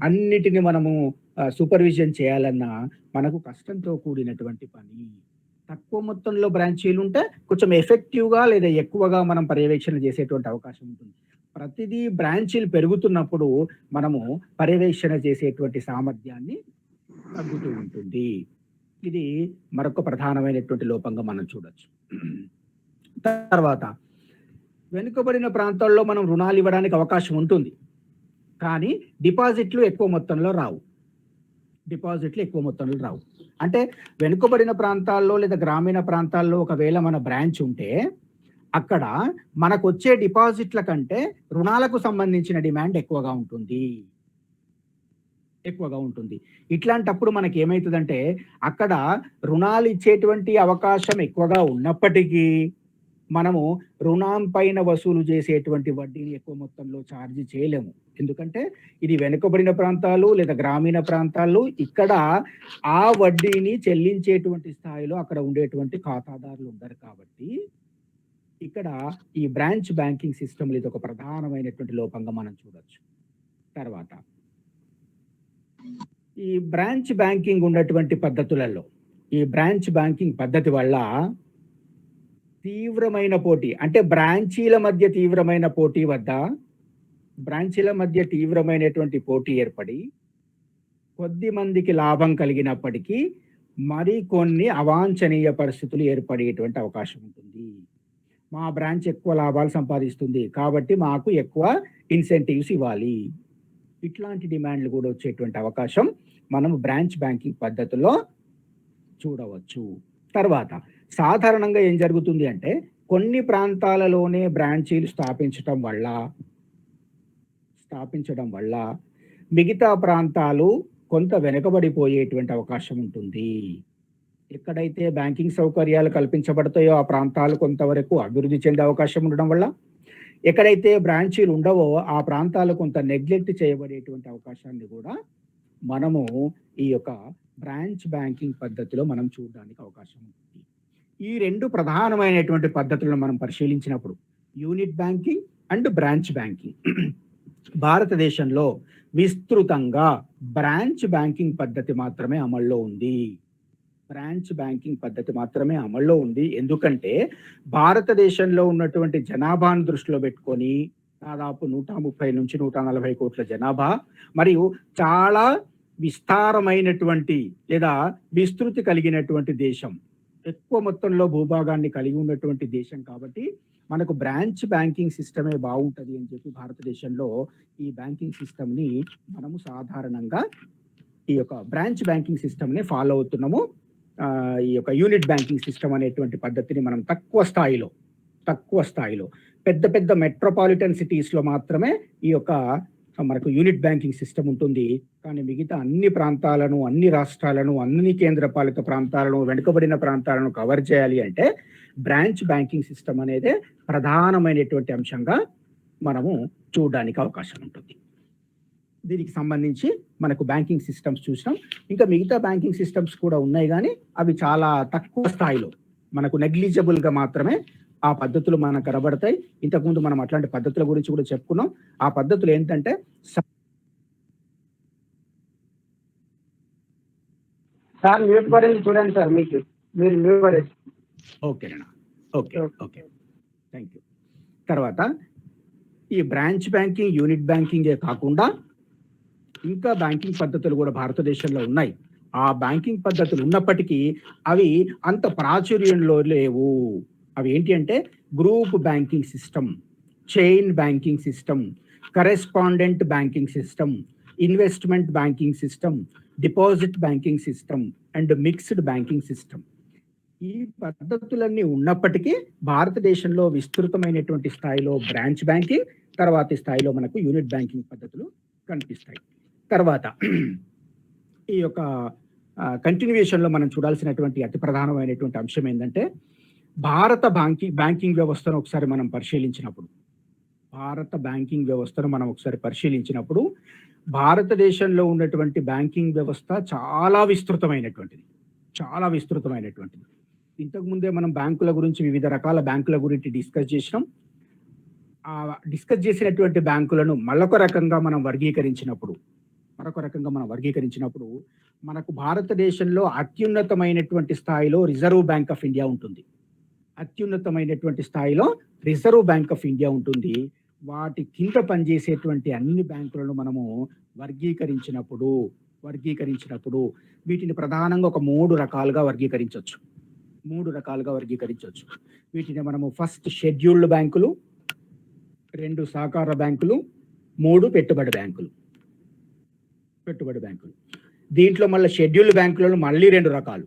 [SPEAKER 2] అన్నిటిని మనము సూపర్విజన్ చేయాలన్నా మనకు కష్టంతో కూడినటువంటి పని. తక్కువ మొత్తంలో బ్రాంచీలు ఉంటే కొంచెం ఎఫెక్టివ్గా లేదా ఎక్కువగా మనం పర్యవేక్షణ చేసేటువంటి అవకాశం ఉంటుంది. ప్రతిదీ బ్రాంచీలు పెరుగుతున్నప్పుడు మనము పర్యవేక్షణ చేసేటువంటి సామర్థ్యాన్ని తగ్గుతూ ఉంటుంది. ఇది మరొక ప్రధానమైనటువంటి లోపంగా మనం చూడొచ్చు. తర్వాత వెనుకబడిన ప్రాంతాల్లో మనం రుణాలు ఇవ్వడానికి అవకాశం ఉంటుంది, కానీ డిపాజిట్లు ఎక్కువ మొత్తంలో రావు. అంటే వెనుకబడిన ప్రాంతాల్లో లేదా గ్రామీణ ప్రాంతాల్లో ఒకవేళ మన బ్రాంచ్ ఉంటే అక్కడ మనకు వచ్చే డిపాజిట్ల కంటే రుణాలకు సంబంధించిన డిమాండ్ ఎక్కువగా ఉంటుంది. ఇట్లాంటప్పుడు మనకి ఏమవుతుందంటే అక్కడ రుణాలు ఇచ్చేటువంటి అవకాశం ఎక్కువగా ఉన్నప్పటికీ మనము రుణం పైన వసూలు చేసేటువంటి వడ్డీని ఎక్కువ మొత్తంలో ఛార్జ్ చేయలేము. ఎందుకంటే ఇది వెనుకబడిన ప్రాంతాలు లేదా గ్రామీణ ప్రాంతాలు, ఇక్కడ ఆ వడ్డీని చెల్లించేటువంటి స్థాయిలో అక్కడ ఉండేటువంటి ఖాతాదారులు ఉండరు. కాబట్టి ఇక్కడ ఈ బ్రాంచ్ బ్యాంకింగ్ సిస్టమ్ ఇది ఒక ప్రధానమైనటువంటి లోపంగా మనం చూడొచ్చు. తర్వాత ఈ బ్రాంచ్ బ్యాంకింగ్ ఉన్నటువంటి పద్ధతులలో ఈ బ్రాంచ్ బ్యాంకింగ్ పద్ధతి వల్ల తీవ్రమైన పోటీ, అంటే బ్రాంచీల మధ్య తీవ్రమైనటువంటి పోటీ ఏర్పడి కొద్ది మందికి లాభం కలిగినప్పటికీ మరికొన్ని అవాంఛనీయ పరిస్థితులు ఏర్పడేటువంటి అవకాశం ఉంటుంది. మా బ్రాంచ్ ఎక్కువ లాభాలు సంపాదిస్తుంది కాబట్టి మాకు ఎక్కువ ఇన్సెంటివ్స్ ఇవ్వాలి, ఇట్లాంటి డిమాండ్లు కూడా వచ్చేటువంటి అవకాశం మనం బ్రాంచ్ బ్యాంకింగ్ పద్ధతిలో చూడవచ్చు. తర్వాత సాధారణంగా ఏం జరుగుతుంది అంటే కొన్ని ప్రాంతాలలోనే బ్రాంచీలు స్థాపించడం వల్ల మిగతా ప్రాంతాలు కొంత వెనుకబడిపోయేటువంటి అవకాశం ఉంటుంది. ఎక్కడైతే బ్యాంకింగ్ సౌకర్యాలు కల్పించబడతాయో ఆ ప్రాంతాలు కొంతవరకు అభివృద్ధి చెందే అవకాశం ఉండడం వల్ల, ఎక్కడైతే బ్రాంచీలు ఉండవో ఆ ప్రాంతాలు కొంత నెగ్లెక్ట్ చేయబడేటువంటి అవకాశాన్ని కూడా మనము ఈ యొక్క బ్రాంచ్ బ్యాంకింగ్ పద్ధతిలో మనం చూడడానికి అవకాశం ఉంటుంది. ఈ రెండు ప్రధానమైనటువంటి పద్ధతులను మనం పరిశీలించినప్పుడు unit banking and branch banking, భారతదేశంలో విస్తృతంగా బ్రాంచ్ బ్యాంకింగ్ పద్ధతి మాత్రమే అమల్లో ఉంది. ఎందుకంటే భారతదేశంలో ఉన్నటువంటి జనాభాను దృష్టిలో పెట్టుకొని దాదాపు 130 నుంచి 140 కోట్ల జనాభా మరియు చాలా విస్తారమైనటువంటి లేదా విస్తృతి కలిగినటువంటి దేశం, ఎక్కువ మొత్తంలో భూభాగాన్ని కలిగి ఉన్నటువంటి దేశం కాబట్టి మనకు బ్రాంచ్ బ్యాంకింగ్ సిస్టమే బాగుంటుంది అని చెప్పి భారతదేశంలో ఈ బ్యాంకింగ్ సిస్టమ్ని మనము సాధారణంగా ఈ యొక్క బ్రాంచ్ బ్యాంకింగ్ సిస్టమ్ని ఫాలో అవుతున్నాము. ఈ యొక్క యూనిట్ బ్యాంకింగ్ సిస్టమ్ అనేటువంటి పద్ధతిని మనం తక్కువ స్థాయిలో పెద్ద మెట్రోపాలిటన్ సిటీస్లో మాత్రమే ఈ యొక్క మనకు యూనిట్ బ్యాంకింగ్ సిస్టమ్ ఉంటుంది. కానీ మిగతా అన్ని ప్రాంతాలను, అన్ని రాష్ట్రాలను, అన్ని కేంద్రపాలిత ప్రాంతాలను, వెనుకబడిన ప్రాంతాలను కవర్ చేయాలి అంటే బ్రాంచ్ బ్యాంకింగ్ సిస్టమ్ అనేది ప్రధానమైనటువంటి అంశంగా మనము చూడడానికి అవకాశం ఉంటుంది. దీనికి సంబంధించి మనకు బ్యాంకింగ్ సిస్టమ్స్ చూసినాం. ఇంకా మిగతా బ్యాంకింగ్ సిస్టమ్స్ కూడా ఉన్నాయి, కానీ అవి చాలా తక్కువ స్థాయిలో మనకు నెగ్లిజిబుల్గా మాత్రమే ఆ పద్ధతులు మనకు కనబడతాయి. ఇంతకుముందు మనం అట్లాంటి పద్ధతుల గురించి కూడా చెప్పుకున్నాం. ఆ పద్ధతులు ఏంటంటే
[SPEAKER 1] సార్ మ్యూట్ పడింది చూడండి సార్, మీకు మీరు మ్యూట్ పడేసి.
[SPEAKER 2] ఓకేనా, ఓకే, థ్యాంక్ యూ. తర్వాత ఈ బ్రాంచ్ బ్యాంకింగ్, యూనిట్ బ్యాంకింగే కాకుండా ఇంకా బ్యాంకింగ్ పద్ధతులు కూడా భారతదేశంలో ఉన్నాయి. ఆ బ్యాంకింగ్ పద్ధతులు ఉన్నప్పటికీ అవి అంత ప్రాచుర్యంలో లేవు. అవి ఏంటి అంటే group banking system, chain banking system, correspondent banking system, investment banking system, deposit banking system and mixed banking system. ఈ పద్ధతులన్నీ ఉన్నప్పటికీ భారతదేశంలో విస్తృతమైనటువంటి స్థాయిలో బ్రాంచ్ బ్యాంకింగ్, తర్వాతి స్థాయిలో మనకు యూనిట్ బ్యాంకింగ్ పద్ధతులు కనిపిస్తాయి. తర్వాత ఈ యొక్క కంటిన్యూయేషన్లో మనం చూడాల్సినటువంటి అతి ప్రధానమైనటువంటి అంశం ఏంటంటే భారత బ్యాంకింగ్ వ్యవస్థను ఒకసారి మనం పరిశీలించినప్పుడు భారతదేశంలో ఉన్నటువంటి బ్యాంకింగ్ వ్యవస్థ చాలా విస్తృతమైనటువంటిది. ఇంతకుముందే మనం బ్యాంకుల గురించి, వివిధ రకాల బ్యాంకుల గురించి డిస్కస్ చేసినాం. ఆ డిస్కస్ చేసినటువంటి బ్యాంకులను మరొక రకంగా మనం వర్గీకరించినప్పుడు మనకు భారతదేశంలో అత్యున్నతమైనటువంటి స్థాయిలో రిజర్వ్ బ్యాంక్ ఆఫ్ ఇండియా ఉంటుంది. వాటి కింద పనిచేసేటువంటి అన్ని బ్యాంకులను మనము వర్గీకరించినప్పుడు వీటిని ప్రధానంగా ఒక మూడు రకాలుగా వర్గీకరించవచ్చు. వీటిని మనము ఫస్ట్ షెడ్యూల్డ్ బ్యాంకులు, 2 సహకార బ్యాంకులు, 3 పెట్టుబడి బ్యాంకులు. దీంట్లో మళ్ళీ షెడ్యూల్డ్ బ్యాంకులను మళ్ళీ 2 రకాలు.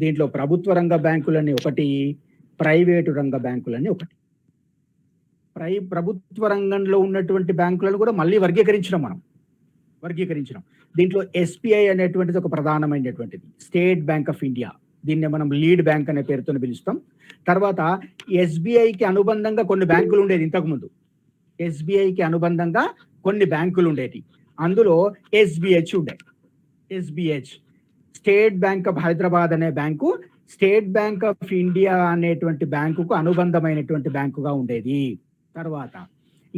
[SPEAKER 2] దీంట్లో ప్రభుత్వ రంగ బ్యాంకులని ఒకటి, ప్రైవేటు రంగ బ్యాంకులని ఒకటి. ప్రభుత్వ రంగంలో ఉన్నటువంటి బ్యాంకులను కూడా మళ్ళీ వర్గీకరించినాం. దీంట్లో ఎస్బీఐ అనేటువంటిది ఒక ప్రధానమైనటువంటిది, స్టేట్ బ్యాంక్ ఆఫ్ ఇండియా. దీన్ని మనం లీడ్ బ్యాంక్ అనే పేరుతో పిలుస్తాం. తర్వాత ఎస్బీఐకి అనుబంధంగా కొన్ని బ్యాంకులు ఉండేది. ఇంతకుముందు ఎస్బీఐకి అనుబంధంగా కొన్ని బ్యాంకులు ఉండేవి. అందులో SBH state bank of Hyderabad అనే bank state bank of India అనేటువంటి బ్యాంకుకు అనుబంధమైనటువంటి బ్యాంకుగా ఉండేది. తర్వాత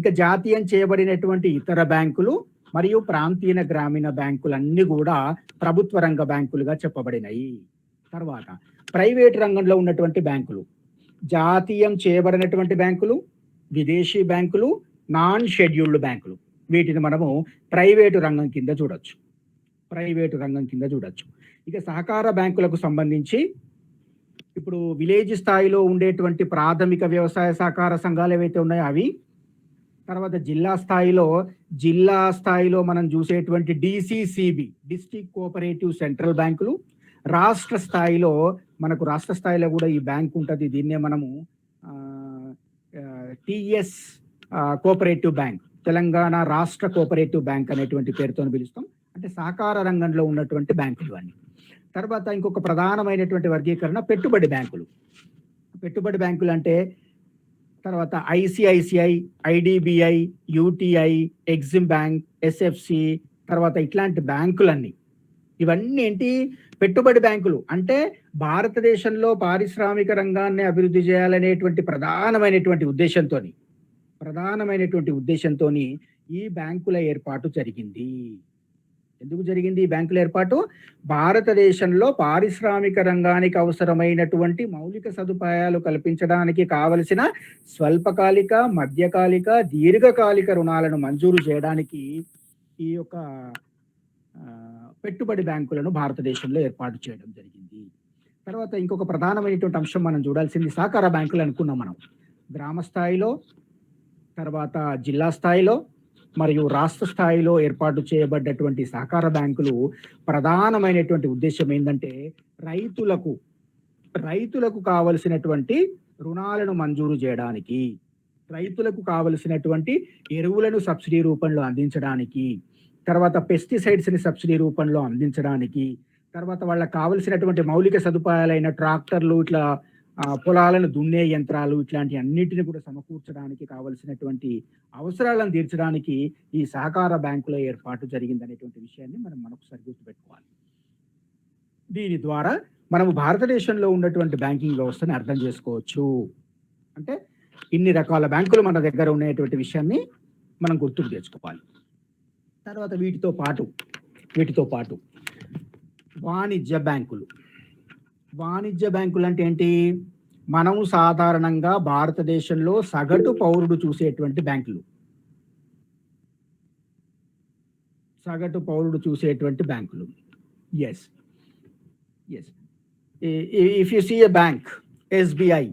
[SPEAKER 2] ఇక జాతీయం చేయబడినటువంటి ఇతర బ్యాంకులు మరియు ప్రాంతీయ గ్రామీణ బ్యాంకులన్నీ కూడా ప్రభుత్వ రంగ బ్యాంకులుగా చెప్పబడినాయి. తర్వాత ప్రైవేట్ రంగంలో ఉన్నటువంటి బ్యాంకులు, జాతీయం చేయబడినటువంటి బ్యాంకులు, విదేశీ బ్యాంకులు, నాన్ షెడ్యూల్డ్ బ్యాంకులు, వీటిని మనము ప్రైవేటు రంగం కింద చూడొచ్చు. ఇక సహకార బ్యాంకులకు సంబంధించి ఇప్పుడు విలేజ్ స్థాయిలో ఉండేటువంటి ప్రాథమిక వ్యవసాయ సహకార సంఘాలు ఏవైతే ఉన్నాయో అవి, తర్వాత జిల్లా స్థాయిలో మనం చూసేటువంటి డిసిసిబి, డిస్ట్రిక్ట్ కోఆపరేటివ్ సెంట్రల్ బ్యాంకులు, రాష్ట్ర స్థాయిలో కూడా ఈ బ్యాంక్ ఉంటుంది. దీన్నే మనము టిఎస్ కోఆపరేటివ్ బ్యాంక్, తెలంగాణ రాష్ట్ర కోఆపరేటివ్ బ్యాంక్ అనేటువంటి పేరుతో పిలుస్తాం. అంటే సహకార రంగంలో ఉన్నటువంటి బ్యాంకులు అన్ని. తర్వాత ఇంకొక ప్రధానమైనటువంటి వర్గీకరణ పెట్టుబడి బ్యాంకులు అంటే తర్వాత ICICI, IDBI, UTI, EXIM bank, SFC, తర్వాత ఇట్లాంటి బ్యాంకులన్నీ, ఇవన్నీ ఏంటి? పెట్టుబడి బ్యాంకులు. అంటే భారతదేశంలో పారిశ్రామిక రంగాన్ని అభివృద్ధి చేయాలనేటువంటి ప్రధానమైనటువంటి ఉద్దేశంతో ఈ బ్యాంకుల ఏర్పాటు జరిగింది. ఎందుకు జరిగింది ఈ బ్యాంకుల ఏర్పాటు? భారతదేశంలో పారిశ్రామిక రంగానికి అవసరమైనటువంటి మౌలిక సదుపాయాలు కల్పించడానికి కావలసిన స్వల్పకాలిక, మధ్యకాలిక, దీర్ఘకాలిక రుణాలను మంజూరు చేయడానికి ఈ యొక్క పెట్టుబడి బ్యాంకులను భారతదేశంలో ఏర్పాటు చేయడం జరిగింది. తర్వాత ఇంకొక ప్రధానమైనటువంటి అంశం మనం చూడాల్సింది సహకార బ్యాంకులు అనుకున్నాం మనం. గ్రామ స్థాయిలో, తర్వాత జిల్లా స్థాయిలో మరియు రాష్ట్ర స్థాయిలో ఏర్పాటు చేయబడ్డటువంటి సహకార బ్యాంకులు ప్రధానమైనటువంటి ఉద్దేశం ఏంటంటే రైతులకు కావలసినటువంటి రుణాలను మంజూరు చేయడానికి, రైతులకు కావలసినటువంటి ఎరువులను సబ్సిడీ రూపంలో అందించడానికి, తర్వాత పెస్టిసైడ్స్ ని సబ్సిడీ రూపంలో అందించడానికి, తర్వాత వాళ్ళకి కావలసినటువంటి మౌలిక సదుపాయాలైన ట్రాక్టర్లు, ఇట్లా పొలాలను దున్నే యంత్రాలు, ఇట్లాంటి అన్నిటిని కూడా సమకూర్చడానికి కావలసినటువంటి అవసరాలను తీర్చడానికి ఈ సహకార బ్యాంకుల ఏర్పాటు జరిగిందనేటువంటి విషయాన్ని మనం మరొకసారి గుర్తుపెట్టుకోవాలి. దీని ద్వారా మనము భారతదేశంలో ఉన్నటువంటి బ్యాంకింగ్ వ్యవస్థని అర్థం చేసుకోవచ్చు. అంటే ఇన్ని రకాల బ్యాంకులు మన దగ్గర ఉన్నటువంటి విషయాన్ని మనం గుర్తుకు తెచ్చుకోవాలి. తర్వాత వీటితో పాటు వాణిజ్య బ్యాంకులు అంటే ఏంటి? మనము సాధారణంగా భారతదేశంలో సగటు పౌరుడు చూసేటువంటి బ్యాంకులు. Yes. If you see a bank, SBI,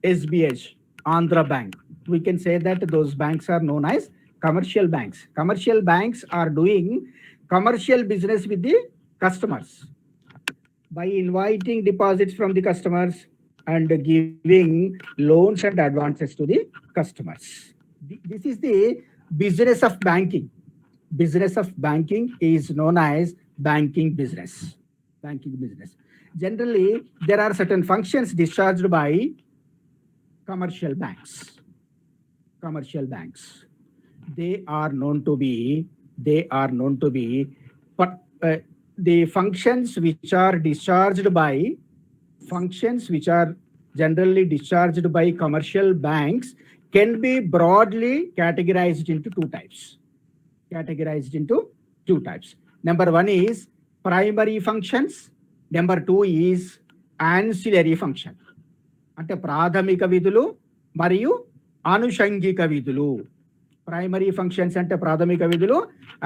[SPEAKER 2] SBH, Andhra Bank, we can say that those banks are known as commercial banks. Commercial banks are doing commercial business with the customers by inviting deposits from the customers and giving loans and advances to the customers. This is the business of banking. Business of banking is known as banking business. Generally, there are certain functions discharged by commercial banks. They are known to be the functions which are generally discharged by commercial banks can be broadly categorized into two types. Number one is primary functions. Number two is ancillary function. అంటే ప్రాథమిక విధులు మరియు అనుషంగిక విధులు. Primary functions అంటే ప్రాథమిక విధులు,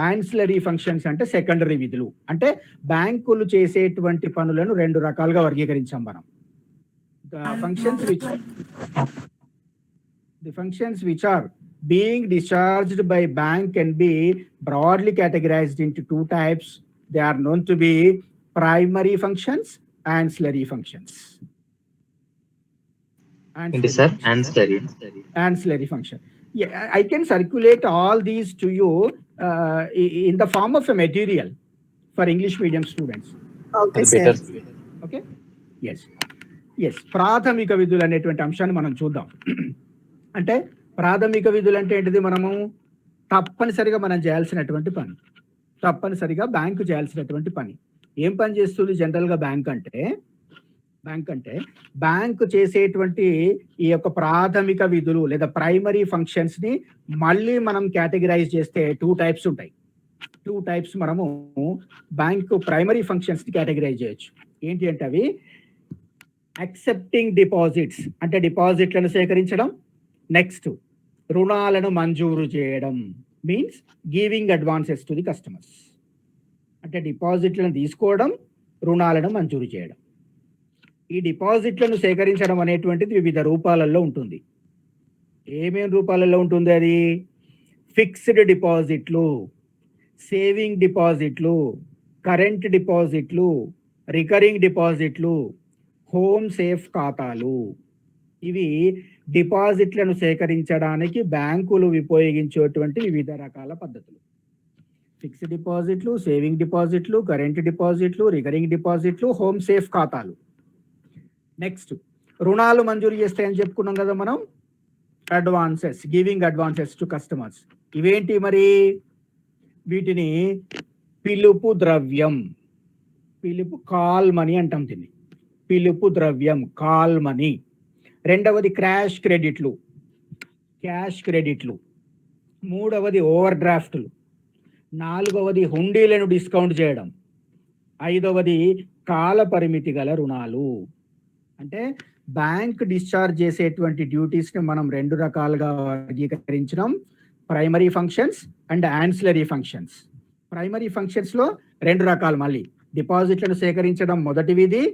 [SPEAKER 2] ancillary functions అంటే secondary విధులు. అంటే బ్యాంకులు చేసేటువంటి పనులను రెండు రకాలుగా వర్గీకరించాం మనం. The functions which are being discharged by bank can be broadly categorized into two types. They are known to be primary functions, ancillary functions. Ancillary function. Yeah, I can circulate all these to you in the form of a material for English medium students.
[SPEAKER 3] Okay, sir.
[SPEAKER 2] Okay? Yes. ప్రాథమిక విధులు అనేటువంటి అంశాన్ని మనం చూద్దాం. అంటే ప్రాథమిక విధులు అంటే ఏంటిది? మనము తప్పనిసరిగా బ్యాంకు చేయాల్సినటువంటి పని. ఏం పని చేస్తుంది జనరల్ గా బ్యాంక్ అంటే? బ్యాంక్ అంటే బ్యాంక్ చేసేటువంటి ఈ యొక్క ప్రాథమిక విధులు లేదా ప్రైమరీ ఫంక్షన్స్ ని మళ్ళీ మనం కేటగిరైజ్ చేస్తే 2 టైప్స్ ఉంటాయి. 2 టైప్స్ మనము బ్యాంక్ ప్రైమరీ ఫంక్షన్స్ ని కేటగిరైజ్ చేయొచ్చు. ఏంటి అంటే అవి యాక్సెప్టింగ్ డిపాజిట్స్ అంటే డిపాజిట్లను సేకరించడం, నెక్స్ట్ రుణాలను మంజూరు చేయడం means giving advances to the customers అంటే డిపాజిట్లను తీసుకోవడం, రుణాలను మంజూరు చేయడం. ఈ డిపాజిట్లను సేకరించడం అనేటువంటిది వివిధ రూపాలలో ఉంటుంది. ఏమేం రూపాలలో ఉంటుంది అది? ఫిక్స్డ్ డిపాజిట్లు, సేవింగ్ డిపాజిట్లు, కరెంట్ డిపాజిట్లు, రికరింగ్ డిపాజిట్లు, హోమ్ సేఫ్ ఖాతాలు. ఇవి డిపాజిట్లను సేకరించడానికి బ్యాంకులు ఉపయోగించేటువంటి వివిధ రకాల పద్ధతులు. ఫిక్స్డ్ డిపాజిట్లు, సేవింగ్ డిపాజిట్లు, కరెంట్ డిపాజిట్లు, రికరింగ్ డిపాజిట్లు, హోమ్ సేఫ్ ఖాతాలు. నెక్స్ట్ రుణాలు మంజూరు చేస్తాయని చెప్పుకున్నాం కదా మనం. Advances, giving advances to customers. ఇవేంటి మరి? వీటిని పిలుపు ద్రవ్యం, కాల్ మనీ అంటాం దీన్ని. పిలుపు ద్రవ్యం, కాల్ మనీ. రెండవది క్యాష్ క్రెడిట్లు. మూడవది ఓవర్ డ్రాఫ్ట్లు. నాలుగవది హుండీలను డిస్కౌంట్ చేయడం. ఐదవది కాల పరిమితి గల రుణాలు. అంటే బ్యాంక్ డిశ్చార్జ్ చేసేటువంటి డ్యూటీస్ ని మనం 2 రకాలుగా వర్గీకరించడం, primary functions and ancillary functions. Primary functions లో 2 రకాలు. మళ్ళీ డిపాజిట్లను సేకరించడం మొదటి విధి,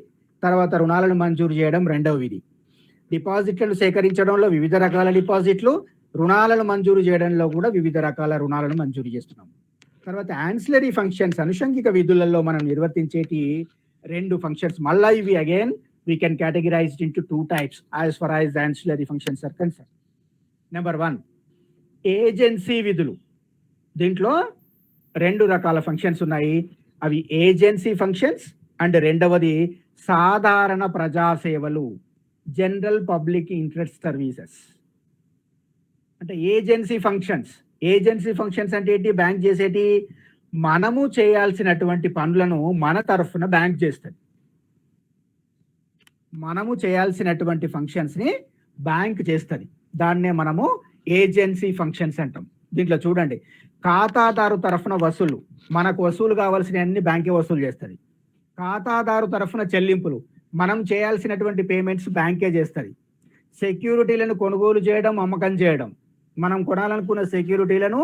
[SPEAKER 2] తర్వాత రుణాలను మంజూరు చేయడం రెండవ విధి. డిపాజిట్లను సేకరించడంలో వివిధ రకాల డిపాజిట్లు, రుణాలను మంజూరు చేయడంలో కూడా వివిధ రకాల రుణాలను మంజూరు చేస్తున్నాం. తర్వాత యాన్సిలరీ ఫంక్షన్స్, అనుషంగిక విధులలో మనం నిర్వర్తించేటి 2 ఫంక్షన్స్. మళ్ళీ ఇవి again we can categorize it into 2 types as far as ancillary functions are concerned. Number 1, agency విధులు. దీంట్లో 2 రకాల ఫంక్షన్స్ ఉన్నాయి. అవి ఏజెన్సీ ఫంక్షన్స్ అండ్ రెండవది సాధారణ ప్రజాసేవలు, జనరల్ పబ్లిక్ ఇంట్రెస్ట్ సర్వీసెస్. అంటే ఏజెన్సీ ఫంక్షన్స్ అంటే ఏంటి? బ్యాంక్ చేసేటి మనము చేయాల్సినటువంటి పనులను మన తరఫున బ్యాంక్ చేస్తుంది. మనము చేయాల్సినటువంటి ఫంక్షన్స్ ని బ్యాంక్ చేస్తుంది. దాన్నే మనము ఏజెన్సీ ఫంక్షన్స్ అంటాం. దీంట్లో చూడండి, ఖాతాదారు తరఫున వసూలు, మనకు వసూలు కావాల్సిన అన్ని బ్యాంకే వసూలు చేస్తుంది. ఖాతాదారు తరఫున చెల్లింపులు, మనం చేయాల్సినటువంటి పేమెంట్స్ బ్యాంకే చేస్తుంది. సెక్యూరిటీలను కొనుగోలు చేయడం, అమ్మకం చేయడం, మనం కొనాలనుకున్న సెక్యూరిటీలను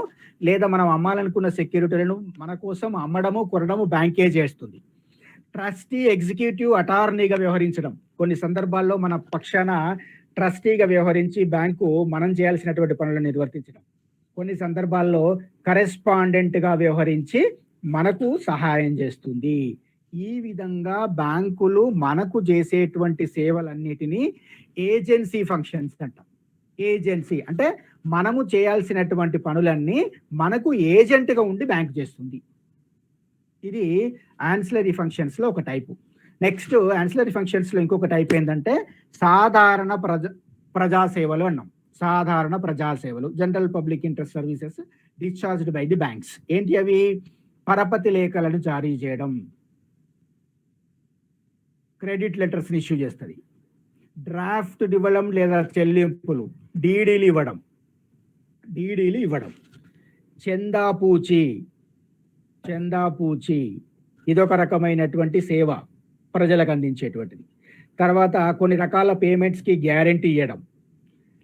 [SPEAKER 2] లేదా మనం అమ్మాలనుకున్న సెక్యూరిటీలను మన కోసం అమ్మడము, కొనడము బ్యాంకే చేస్తుంది. ట్రస్టీ, ఎగ్జిక్యూటివ్ అటార్నీగా వ్యవహరించడం, కొన్ని సందర్భాల్లో మన పక్షాన ట్రస్టీగా వ్యవహరించి బ్యాంకు మనం చేయాల్సినటువంటి పనులను నిర్వర్తించడం. కొన్ని సందర్భాల్లో కరెస్పాండెంట్గా వ్యవహరించి మనకు సహాయం చేస్తుంది. ఈ విధంగా బ్యాంకులు మనకు చేసేటువంటి సేవలన్నిటినీ ఏజెన్సీ ఫంక్షన్స్ అంటాం. ఏజెన్సీ అంటే మనము చేయాల్సినటువంటి పనులన్నీ మనకు ఏజెంట్గా ఉండి బ్యాంక్ చేస్తుంది. ఇది యాన్సిలరీ ఫంక్షన్స్ లో ఒక టైపు. నెక్స్ట్ యాన్సిలరీ ఫంక్షన్స్ లో ఇంకొక టైప్ ఏంటంటే సాధారణ ప్రజాసేవలు అన్నాం. సాధారణ ప్రజాసేవలు, general public interest services discharged by the banks. ఏంటి అవి? పరపతి లేఖలను జారీ చేయడం, క్రెడిట్ లెటర్స్ ని ఇష్యూ చేస్తుంది, డ్రాఫ్ట్ ఇవ్వడం లేదా చెల్లింపులు, డీడీలు ఇవ్వడం, చందాపూచి ఇదొక రకమైనటువంటి సేవ ప్రజలకు అందించేటువంటిది. తర్వాత కొన్ని రకాల పేమెంట్స్కి గ్యారంటీ ఇవ్వడం,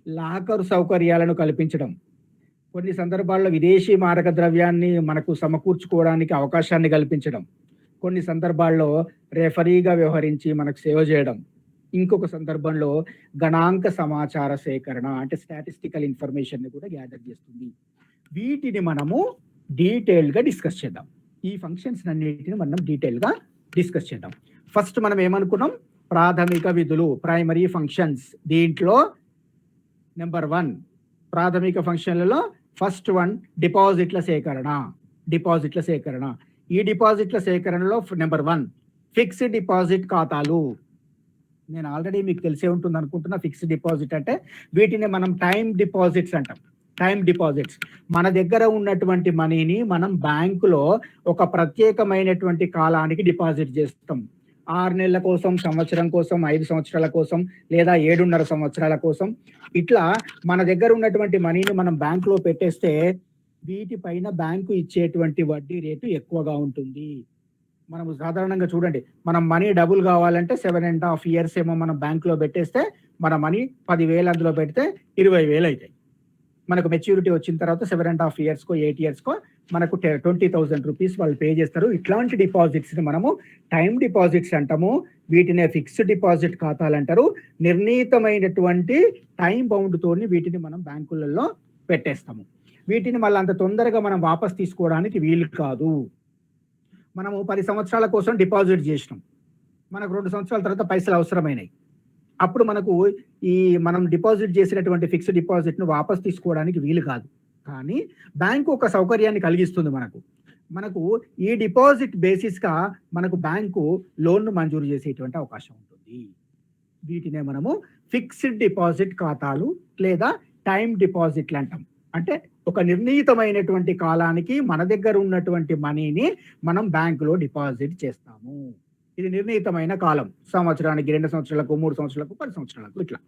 [SPEAKER 2] లాకర్ సౌకర్యాలను కల్పించడం, కొన్ని సందర్భాల్లో విదేశీ మారక ద్రవ్యాన్ని మనకు సమకూర్చుకోవడానికి అవకాశాన్ని కల్పించడం, కొన్ని సందర్భాల్లో రెఫరీగా వ్యవహరించి మనకు సేవ చేయడం, ఇంకొక సందర్భంలో గణాంక సమాచార సేకరణ అంటే స్టాటిస్టికల్ ఇన్ఫర్మేషన్ కూడా గ్యాదర్ చేస్తుంది. వీటిని మనము డీటెయిల్గా డిస్కస్ చేద్దాం. ఈ ఫంక్షన్స్ అన్నిటిని మనం డీటెయిల్గా డిస్కస్ చేద్దాం. ఫస్ట్ మనం ఏమనుకున్నాం? ప్రాథమిక విధులు, ప్రైమరీ ఫంక్షన్స్. దీంట్లో నెంబర్ 1 ప్రాథమిక ఫంక్షన్లలో ఫస్ట్ 1 డిపాజిట్ల సేకరణ. ఈ డిపాజిట్ల సేకరణలో నెంబర్ 1 ఫిక్స్డ్ డిపాజిట్ ఖాతాలు. నేను ఆల్రెడీ మీకు తెలిసే ఉంటుంది అనుకుంటున్నా. ఫిక్స్డ్ డిపాజిట్ అంటే వీటిని మనం టైం డిపాజిట్స్ అంటాం. టైం డిపాజిట్స్, మన దగ్గర ఉన్నటువంటి మనీని మనం బ్యాంకులో ఒక ప్రత్యేకమైనటువంటి కాలానికి డిపాజిట్ చేస్తాం. 6 నెలల కోసం, సంవత్సరం కోసం, 5 సంవత్సరాల కోసం, లేదా 7.5 సంవత్సరాల కోసం ఇట్లా మన దగ్గర ఉన్నటువంటి మనీని మనం బ్యాంకులో పెట్టేస్తే వీటిపైన బ్యాంకు ఇచ్చేటువంటి వడ్డీ రేటు ఎక్కువగా ఉంటుంది. మనము సాధారణంగా చూడండి, మనం మనీ డబుల్ కావాలంటే 7.5 ఇయర్స్ ఏమో మనం బ్యాంకులో పెట్టేస్తే మన మనీ 10,000 అందులో పెడితే 20,000 అవుతాయి. మనకు మెచ్యూరిటీ వచ్చిన తర్వాత 7.5 ఇయర్స్కో 8 ఇయర్స్కో మనకు 20,000 రూపీస్ వాళ్ళు పే చేస్తారు. ఇట్లాంటి డిపాజిట్స్ని మనము టైం డిపాజిట్స్ అంటాము. వీటినే ఫిక్స్డ్ డిపాజిట్ ఖాతాలు అంటారు. నిర్ణీతమైనటువంటి టైం బౌండ్తోని వీటిని మనం బ్యాంకులలో పెట్టేస్తాము. వీటిని మళ్ళీ అంత తొందరగా మనం వాపస్ తీసుకోవడానికి వీలు కాదు. మనము 10 సంవత్సరాల కోసం డిపాజిట్ చేసినాం, మనకు 2 సంవత్సరాల తర్వాత పైసలు అవసరమైనాయి. అప్పుడు మనకు ఈ మనం డిపాజిట్ చేసినటువంటి ఫిక్స్డ్ డిపాజిట్ను వాపస్ తీసుకోవడానికి వీలు కాదు. కానీ బ్యాంకు ఒక సౌకర్యాన్ని కలిగిస్తుంది మనకు ఈ డిపాజిట్ బేసిస్గా మనకు బ్యాంకు లోన్ను మంజూరు చేసేటువంటి అవకాశం ఉంటుంది. వీటినే మనము ఫిక్స్డ్ డిపాజిట్ ఖాతాలు లేదా టైం డిపాజిట్లు అంటాం. అంటే ఒక నిర్ణీతమైనటువంటి కాలానికి మన దగ్గర ఉన్నటువంటి మనీని మనం బ్యాంకులో డిపాజిట్ చేస్తాము. ఇది నిర్ణీతమైన కాలం, సంవత్సరానికి, 2 సంవత్సరాలకు, 3 సంవత్సరాలకు, 10 సంవత్సరాలకు, ఇట్లా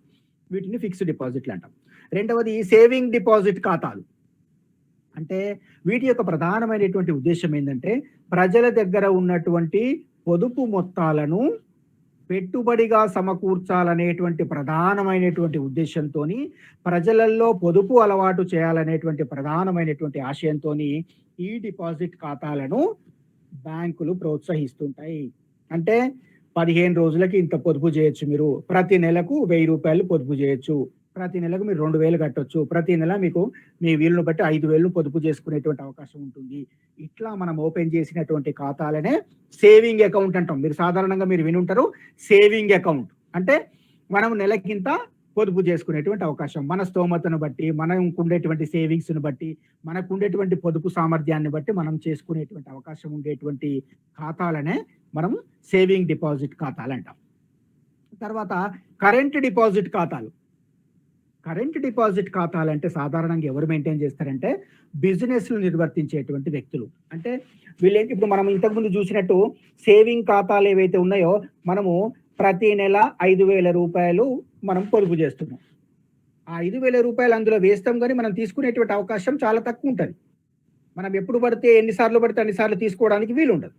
[SPEAKER 2] వీటిని ఫిక్స్డ్ డిపాజిట్లు అంటాం. రెండవది సేవింగ్ డిపాజిట్ ఖాతాలు. అంటే వీటి యొక్క ప్రధానమైనటువంటి ఉద్దేశం ఏంటంటే ప్రజల దగ్గర ఉన్నటువంటి పొదుపు మొత్తాలను పెట్టుబడిగా సమకూర్చాలనేటువంటి ప్రధానమైనటువంటి ఉద్దేశంతో, ప్రజలలో పొదుపు అలవాటు చేయాలనేటువంటి ప్రధానమైనటువంటి ఆశయంతో ఈ డిపాజిట్ ఖాతాలను బ్యాంకులు ప్రోత్సహిస్తుంటాయి. అంటే 15 రోజులకి ఇంత పొదుపు చేయొచ్చు, మీరు ప్రతి నెలకు 1000 రూపాయలు పొదుపు చేయొచ్చు, ప్రతి నెలకు మీరు 2,000 కట్టొచ్చు, ప్రతి నెల మీకు మీ వీలును బట్టి 5,000 పొదుపు చేసుకునేటువంటి అవకాశం ఉంటుంది. ఇట్లా మనం ఓపెన్ చేసినటువంటి ఖాతాలనే సేవింగ్ అకౌంట్ అంటాం. మీరు సాధారణంగా మీరు వినుంటారు సేవింగ్ అకౌంట్ అంటే మనం నెలకింత పొదుపు చేసుకునేటువంటి అవకాశం. మన స్తోమతను బట్టి, మనకు ఉండేటువంటి సేవింగ్స్ను బట్టి, మనకు ఉండేటువంటి పొదుపు సామర్థ్యాన్ని బట్టి మనం చేసుకునేటువంటి అవకాశం ఉండేటువంటి ఖాతాలనే మనం సేవింగ్ డిపాజిట్ ఖాతాలు అంటాం. తర్వాత కరెంట్ డిపాజిట్ ఖాతాలు. కరెంట్ డిపాజిట్ ఖాతాలు అంటే సాధారణంగా ఎవరు మెయింటైన్ చేస్తారంటే బిజినెస్లు నిర్వర్తించేటువంటి వ్యక్తులు. అంటే వీళ్ళేంటి, ఇప్పుడు మనం ఇంతకుముందు చూసినట్టు సేవింగ్ ఖాతాలు ఏవైతే ఉన్నాయో మనము ప్రతి నెల 5,000 రూపాయలు మనం పొదుపు చేస్తున్నాం. ఆ 5,000 రూపాయలు అందులో వేస్తాం, కానీ మనం తీసుకునేటువంటి అవకాశం చాలా తక్కువ ఉంటుంది. మనం ఎప్పుడు పడితే ఎన్నిసార్లు పడితే అన్నిసార్లు తీసుకోవడానికి వీలు ఉండదు.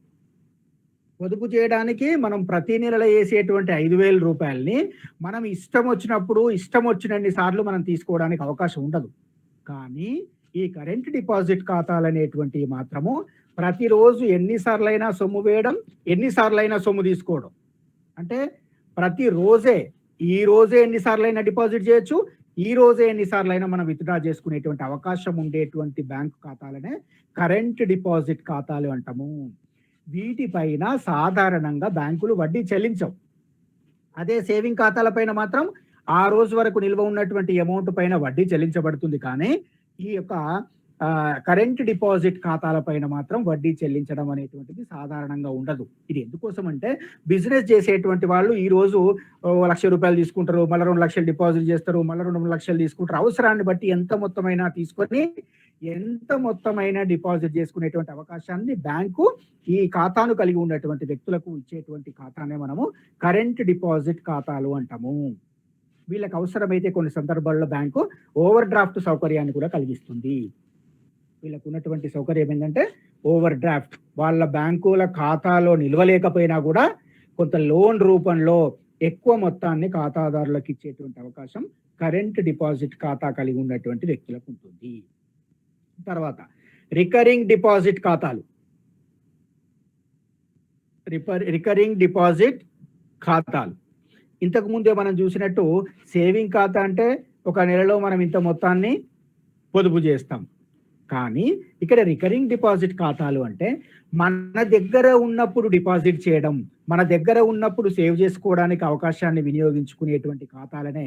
[SPEAKER 2] పొదుపు చేయడానికి మనం ప్రతి నెలలో వేసేటువంటి 5,000 రూపాయలని మనం ఇష్టం వచ్చినప్పుడు ఇష్టం వచ్చినన్ని సార్లు మనం తీసుకోవడానికి అవకాశం ఉండదు. కానీ ఈ కరెంట్ డిపాజిట్ ఖాతాలు అనేటువంటివి మాత్రము ప్రతిరోజు ఎన్నిసార్లైనా సొమ్ము వేయడం, ఎన్నిసార్లైనా సొమ్ము తీసుకోవడం. అంటే ప్రతిరోజే, ఈ రోజే ఎన్నిసార్లైనా డిపాజిట్ చేయొచ్చు, ఈ రోజే ఎన్నిసార్లైనా మనం విత్డ్రా చేసుకునేటువంటి అవకాశం ఉండేటువంటి బ్యాంకు ఖాతాలనే కరెంట్ డిపాజిట్ ఖాతాలు అంటాము. వీటిపైన సాధారణంగా బ్యాంకులు వడ్డీ చెల్లించవు. అదే సేవింగ్ ఖాతాల పైన మాత్రం ఆ రోజు వరకు నిల్వ ఉన్నటువంటి అమౌంట్ పైన వడ్డీ చెల్లించబడుతుంది. కానీ ఈ యొక్క కరెంట్ డిపాజిట్ ఖాతాల పైన మాత్రం వడ్డీ చెల్లించడం అనేటువంటిది సాధారణంగా ఉండదు. ఇది ఎందుకోసం అంటే బిజినెస్ చేసేటువంటి వాళ్ళు ఈ రోజు 1,00,000 రూపాయలు తీసుకుంటారు, మళ్ళీ 2 లక్షలు డిపాజిట్ చేస్తారు, మళ్ళీ 2 లక్షలు తీసుకుంటారు. అవసరాన్ని బట్టి ఎంత మొత్తమైనా తీసుకొని ఎంత మొత్తమైనా డిపాజిట్ చేసుకునేటువంటి అవకాశాన్ని బ్యాంకు ఈ ఖాతాను కలిగి ఉన్నటువంటి వ్యక్తులకు ఇచ్చేటువంటి ఖాతానే మనము కరెంట్ డిపాజిట్ ఖాతాలు అంటాము. వీళ్ళకి అవసరమైతే కొన్ని సందర్భాల్లో బ్యాంకు ఓవర్ డ్రాఫ్ట్ సౌకర్యాన్ని కూడా కలిగిస్తుంది. వీళ్ళకు ఉన్నటువంటి సౌకర్యం ఏంటంటే ఓవర్ డ్రాఫ్ట్. వాళ్ళ బ్యాంకుల ఖాతాలో నిల్వలేకపోయినా కూడా కొంత లోన్ రూపంలో ఎక్కువ మొత్తాన్ని ఖాతాదారులకు ఇచ్చేటువంటి అవకాశం కరెంట్ డిపాజిట్ ఖాతా కలిగి ఉన్నటువంటి వ్యక్తులకు ఉంటుంది. తర్వాత రికరింగ్ డిపాజిట్ ఖాతాలు. రికరింగ్ డిపాజిట్ ఖాతాలు ఇంతకు ముందే మనం చూసినట్టు సేవింగ్ ఖాతా అంటే ఒక నెలలో మనం ఇంత మొత్తాన్ని పొదుపు చేస్తాం. కానీ ఇక్కడ రికరింగ్ డిపాజిట్ ఖాతాలు అంటే మన దగ్గర ఉన్నప్పుడు డిపాజిట్ చేయడం, మన దగ్గర ఉన్నప్పుడు సేవ్ చేసుకోవడానికి అవకాశాన్ని వినియోగించుకునేటువంటి ఖాతాలనే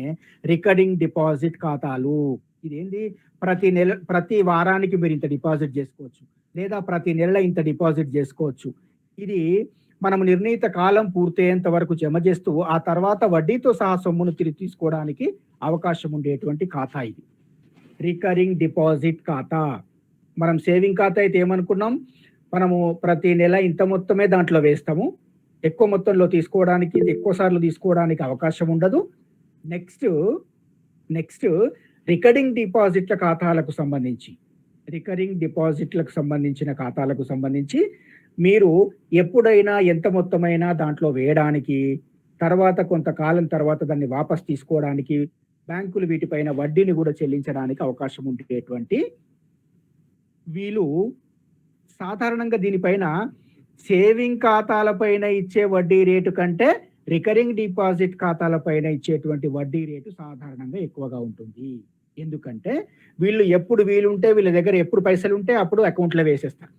[SPEAKER 2] రికరింగ్ డిపాజిట్ ఖాతాలు. ఇదేంటి, ప్రతి వారానికి మీరు ఇంత డిపాజిట్ చేసుకోవచ్చు, లేదా ప్రతి నెల ఇంత డిపాజిట్ చేసుకోవచ్చు. ఇది మనం నిర్ణీత కాలం పూర్తయ్యేంత వరకు జమ చేస్తూ ఆ తర్వాత వడ్డీతో సహా సొమ్మును తిరిగి తీసుకోవడానికి అవకాశం ఉండేటువంటి ఖాతా ఇది రికరింగ్ డిపాజిట్ ఖాతా. మనం సేవింగ్ ఖాతా అయితే ఏమనుకున్నాం, మనము ప్రతి నెల ఇంత మొత్తమే దాంట్లో వేస్తాము, ఎక్కువ మొత్తంలో తీసుకోవడానికి, ఎక్కువ సార్లు తీసుకోవడానికి అవకాశం ఉండదు. నెక్స్ట్ నెక్స్ట్ రికరింగ్ డిపాజిట్ల ఖాతాలకు సంబంధించి సంబంధించిన ఖాతాలకు సంబంధించి మీరు ఎప్పుడైనా ఎంత మొత్తమైనా దాంట్లో వేయడానికి, తర్వాత కొంతకాలం తర్వాత దాన్ని వాపస్ తీసుకోవడానికి, బ్యాంకులు వీటిపైన వడ్డీని కూడా చెల్లించడానికి అవకాశం ఉండేటువంటి వీళ్ళు సాధారణంగా దీనిపైన సేవింగ్ ఖాతాలపైన ఇచ్చే వడ్డీ రేటు కంటే రికరింగ్ డిపాజిట్ ఖాతాలపైన ఇచ్చేటువంటి వడ్డీ రేటు సాధారణంగా ఎక్కువగా ఉంటుంది. ఎందుకంటే వీళ్ళు ఎప్పుడు వీలుంటే వీళ్ళ దగ్గర ఎప్పుడు పైసలు ఉంటే అప్పుడు అకౌంట్లో వేసేస్తారు.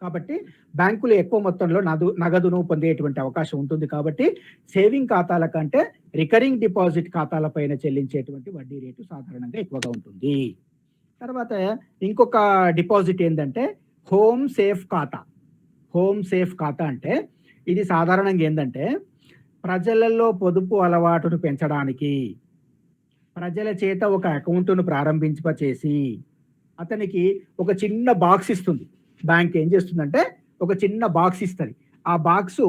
[SPEAKER 2] కాబట్టి బ్యాంకులు ఎక్కువ మొత్తంలో నగదును పొందేటువంటి అవకాశం ఉంటుంది. కాబట్టి సేవింగ్ ఖాతాల కంటే రికరింగ్ డిపాజిట్ ఖాతాలపైన చెల్లించేటువంటి వడ్డీ రేటు సాధారణంగా ఎక్కువగా ఉంటుంది. తర్వాత ఇంకొక డిపాజిట్ ఏంటంటే హోమ్ సేఫ్ ఖాతా. హోమ్ సేఫ్ ఖాతా అంటే ఇది సాధారణంగా ఏంటంటే ప్రజలలో పొదుపు అలవాటును పెంచడానికి ప్రజల చేత ఒక అకౌంట్ను ప్రారంభింపచేసి అతనికి ఒక చిన్న బాక్స్ ఇస్తుంది. బ్యాంక్ ఏం చేస్తుందంటే ఒక చిన్న బాక్స్ ఇస్తుంది. ఆ బాక్సు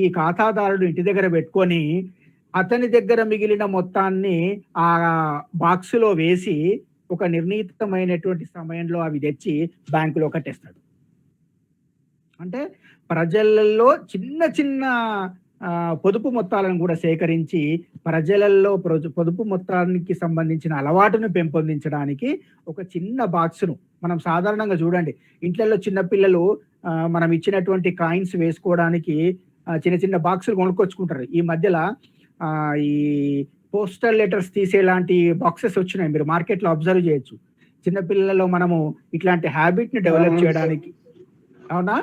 [SPEAKER 2] ఈ ఖాతాదారుడు ఇంటి దగ్గర పెట్టుకొని అతని దగ్గర మిగిలిన మొత్తాన్ని ఆ బాక్సులో వేసి ఒక నిర్ణీతమైనటువంటి సమయంలో అవి తెచ్చి బ్యాంకులో కట్టేస్తాడు. అంటే ప్రజలలో చిన్న చిన్న పొదుపు మొత్తాలను కూడా సేకరించి ప్రజలలో పొదుపు మొత్తానికి సంబంధించిన అలవాటును పెంపొందించడానికి ఒక చిన్న బాక్స్ను మనం సాధారణంగా చూడండి, ఇంట్లలో చిన్నపిల్లలు మనం ఇచ్చినటువంటి కాయిన్స్ వేసుకోవడానికి చిన్న చిన్న బాక్సులు కొనుక్కొచ్చుకుంటారు. ఈ మధ్యలో ఈ పోస్టల్ లెటర్స్ తీసేలాంటి బాక్సెస్ వచ్చినాయి, మీరు మార్కెట్లో అబ్జర్వ్ చేయొచ్చు. చిన్నపిల్లలలో మనము ఇట్లాంటి హ్యాబిట్ని డెవలప్ చేయడానికి, అవునా?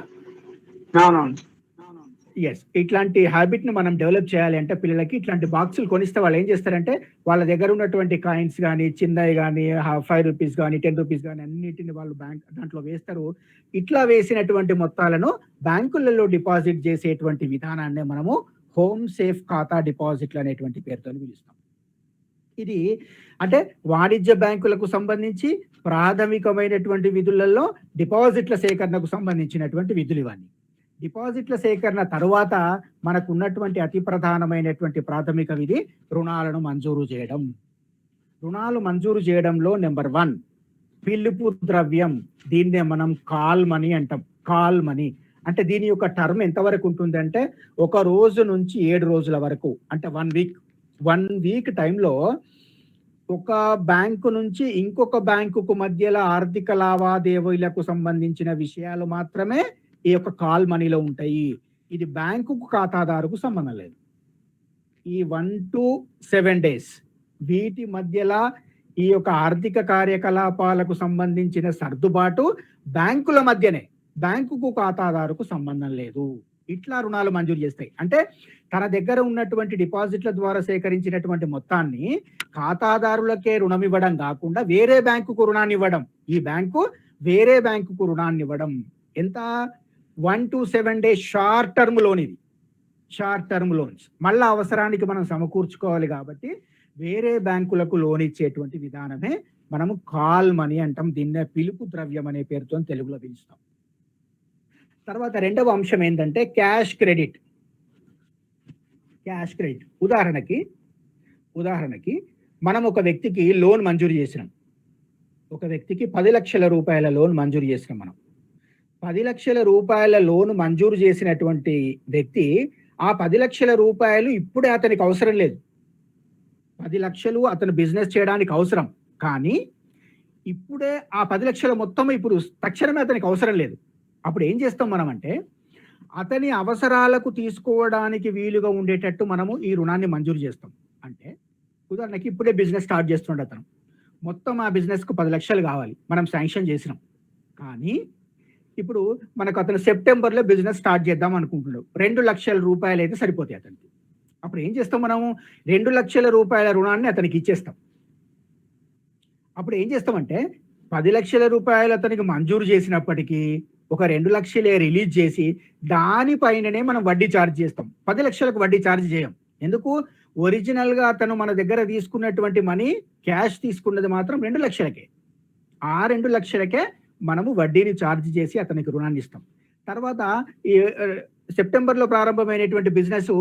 [SPEAKER 2] ఎస్, ఇట్లాంటి హ్యాబిట్ ని మనం డెవలప్ చేయాలి అంటే పిల్లలకి ఇట్లాంటి బాక్సులు కొనిస్తే వాళ్ళు ఏం చేస్తారంటే వాళ్ళ దగ్గర ఉన్నటువంటి కాయిన్స్ కానీ, చిన్నవి కానీ, 5 రూపీస్ కానీ, 10 రూపీస్ కానీ అన్నిటిని వాళ్ళు బ్యాంక్ దాంట్లో వేస్తారు. ఇట్లా వేసినటువంటి మొత్తాలను బ్యాంకులలో డిపాజిట్ చేసేటువంటి విధానాన్ని మనము హోమ్ సేఫ్ ఖాతా డిపాజిట్లు అనేటువంటి పేరుతో పిలుస్తాం. ఇది అంటే వాణిజ్య బ్యాంకులకు సంబంధించి ప్రాథమికమైనటువంటి విధులలో డిపాజిట్ల సేకరణకు సంబంధించినటువంటి విధులు ఇవన్నీ. డిపాజిట్ల సేకరణ తరువాత మనకు ఉన్నటువంటి అతి ప్రధానమైనటువంటి ప్రాథమిక విధి రుణాలను మంజూరు చేయడం. రుణాలు మంజూరు చేయడంలో నెంబర్ 1 పిలుపు ద్రవ్యం. దీన్నే మనం కాల్ మనీ అంటాం. కాల్ మనీ అంటే దీని యొక్క టర్మ్ ఎంతవరకు ఉంటుందంటే 1 రోజు నుంచి 7 రోజుల వరకు, అంటే 1 వీక్ టైంలో ఒక బ్యాంకు నుంచి ఇంకొక బ్యాంకుకు మధ్యలో ఆర్థిక లావాదేవీలకు సంబంధించిన విషయాలు మాత్రమే ఈ యొక్క కాల్ మనీలో ఉంటాయి. ఇది బ్యాంకుకు ఖాతాదారుకు సంబంధం లేదు. ఈ 1 to 7 days వీటి మధ్యలో ఈ యొక్క ఆర్థిక కార్యకలాపాలకు సంబంధించిన సర్దుబాటు బ్యాంకుల మధ్యనే, బ్యాంకుకు ఖాతాదారుకు సంబంధం లేదు. ఇట్లా రుణాలు మంజూరు చేస్తాయి. అంటే తన దగ్గర ఉన్నటువంటి డిపాజిట్ల ద్వారా సేకరించినటువంటి మొత్తాన్ని ఖాతాదారులకే రుణం ఇవ్వడం కాకుండా వేరే బ్యాంకుకు రుణాన్ని ఇవ్వడం, ఈ బ్యాంకు వేరే బ్యాంకుకు రుణాన్ని ఇవ్వడం. ఎంత? 1 to 7 days short term loan. ఇది షార్ట్ టర్మ్ లోన్స్ మళ్ళా అవసరానికి మనం సమకూర్చుకోవాలి కాబట్టి వేరే బ్యాంకులకు లోన్ ఇచ్చేటువంటి విధానమే మనము కాల్ మనీ అంటాం. దీన్నే పిలుపు ద్రవ్యం అనే పేరుతో తెలుగులో పిలుస్తాం. తర్వాత రెండవ అంశం ఏంటంటే క్యాష్ క్రెడిట్. క్యాష్ క్రెడిట్ ఉదాహరణకి మనం ఒక వ్యక్తికి లోన్ మంజూరు చేసినాం. ఒక వ్యక్తికి 10 లక్షల రూపాయల లోన్ మంజూరు చేసినాం. మనం 10 లక్షల రూపాయల లోన్ మంజూరు చేసినటువంటి వ్యక్తి ఆ 10 లక్షల రూపాయలు ఇప్పుడే అతనికి అవసరం లేదు. 10 లక్షలు అతను బిజినెస్ చేయడానికి అవసరం, కానీ ఇప్పుడే ఆ 10 లక్షల మొత్తం ఇప్పుడు తక్షణమే అతనికి అవసరం లేదు. అప్పుడు ఏం చేస్తాం మనం అంటే అతని అవసరాలకు తీసుకోవడానికి వీలుగా ఉండేటట్టు మనము ఈ రుణాన్ని మంజూరు చేస్తాం. అంటే ఉదాహరణకి ఇప్పుడే బిజినెస్ స్టార్ట్ చేస్తుండే అతను, మొత్తం ఆ బిజినెస్కు 10 లక్షలు కావాలి, మనం శాంక్షన్ చేసినాం. కానీ ఇప్పుడు మనకు అతను సెప్టెంబర్లో బిజినెస్ స్టార్ట్ చేద్దాం అనుకుంటున్నాడు. 2 లక్షల రూపాయలు అయితే సరిపోతాయి అతనికి. అప్పుడు ఏం చేస్తాం మనము 2 లక్షల రూపాయల రుణాన్ని అతనికి ఇచ్చేస్తాం. అప్పుడు ఏం చేస్తామంటే 10 లక్షల రూపాయలు అతనికి మంజూరు చేసినప్పటికీ ఒక 2 లక్షలే రిలీజ్ చేసి దానిపైననే మనం వడ్డీ ఛార్జ్ చేస్తాం. 10 లక్షలకు వడ్డీ ఛార్జ్ చేయం. ఎందుకు? ఒరిజినల్ గా అతను మన దగ్గర తీసుకున్నటువంటి మనీ క్యాష్ తీసుకున్నది మాత్రం 2 లక్షలకే. ఆ 2 లక్షలకే మనము వడ్డీని ఛార్జ్ చేసి అతనికి రుణాన్ని ఇస్తాం. తర్వాత సెప్టెంబర్లో ప్రారంభమైనటువంటి బిజినెస్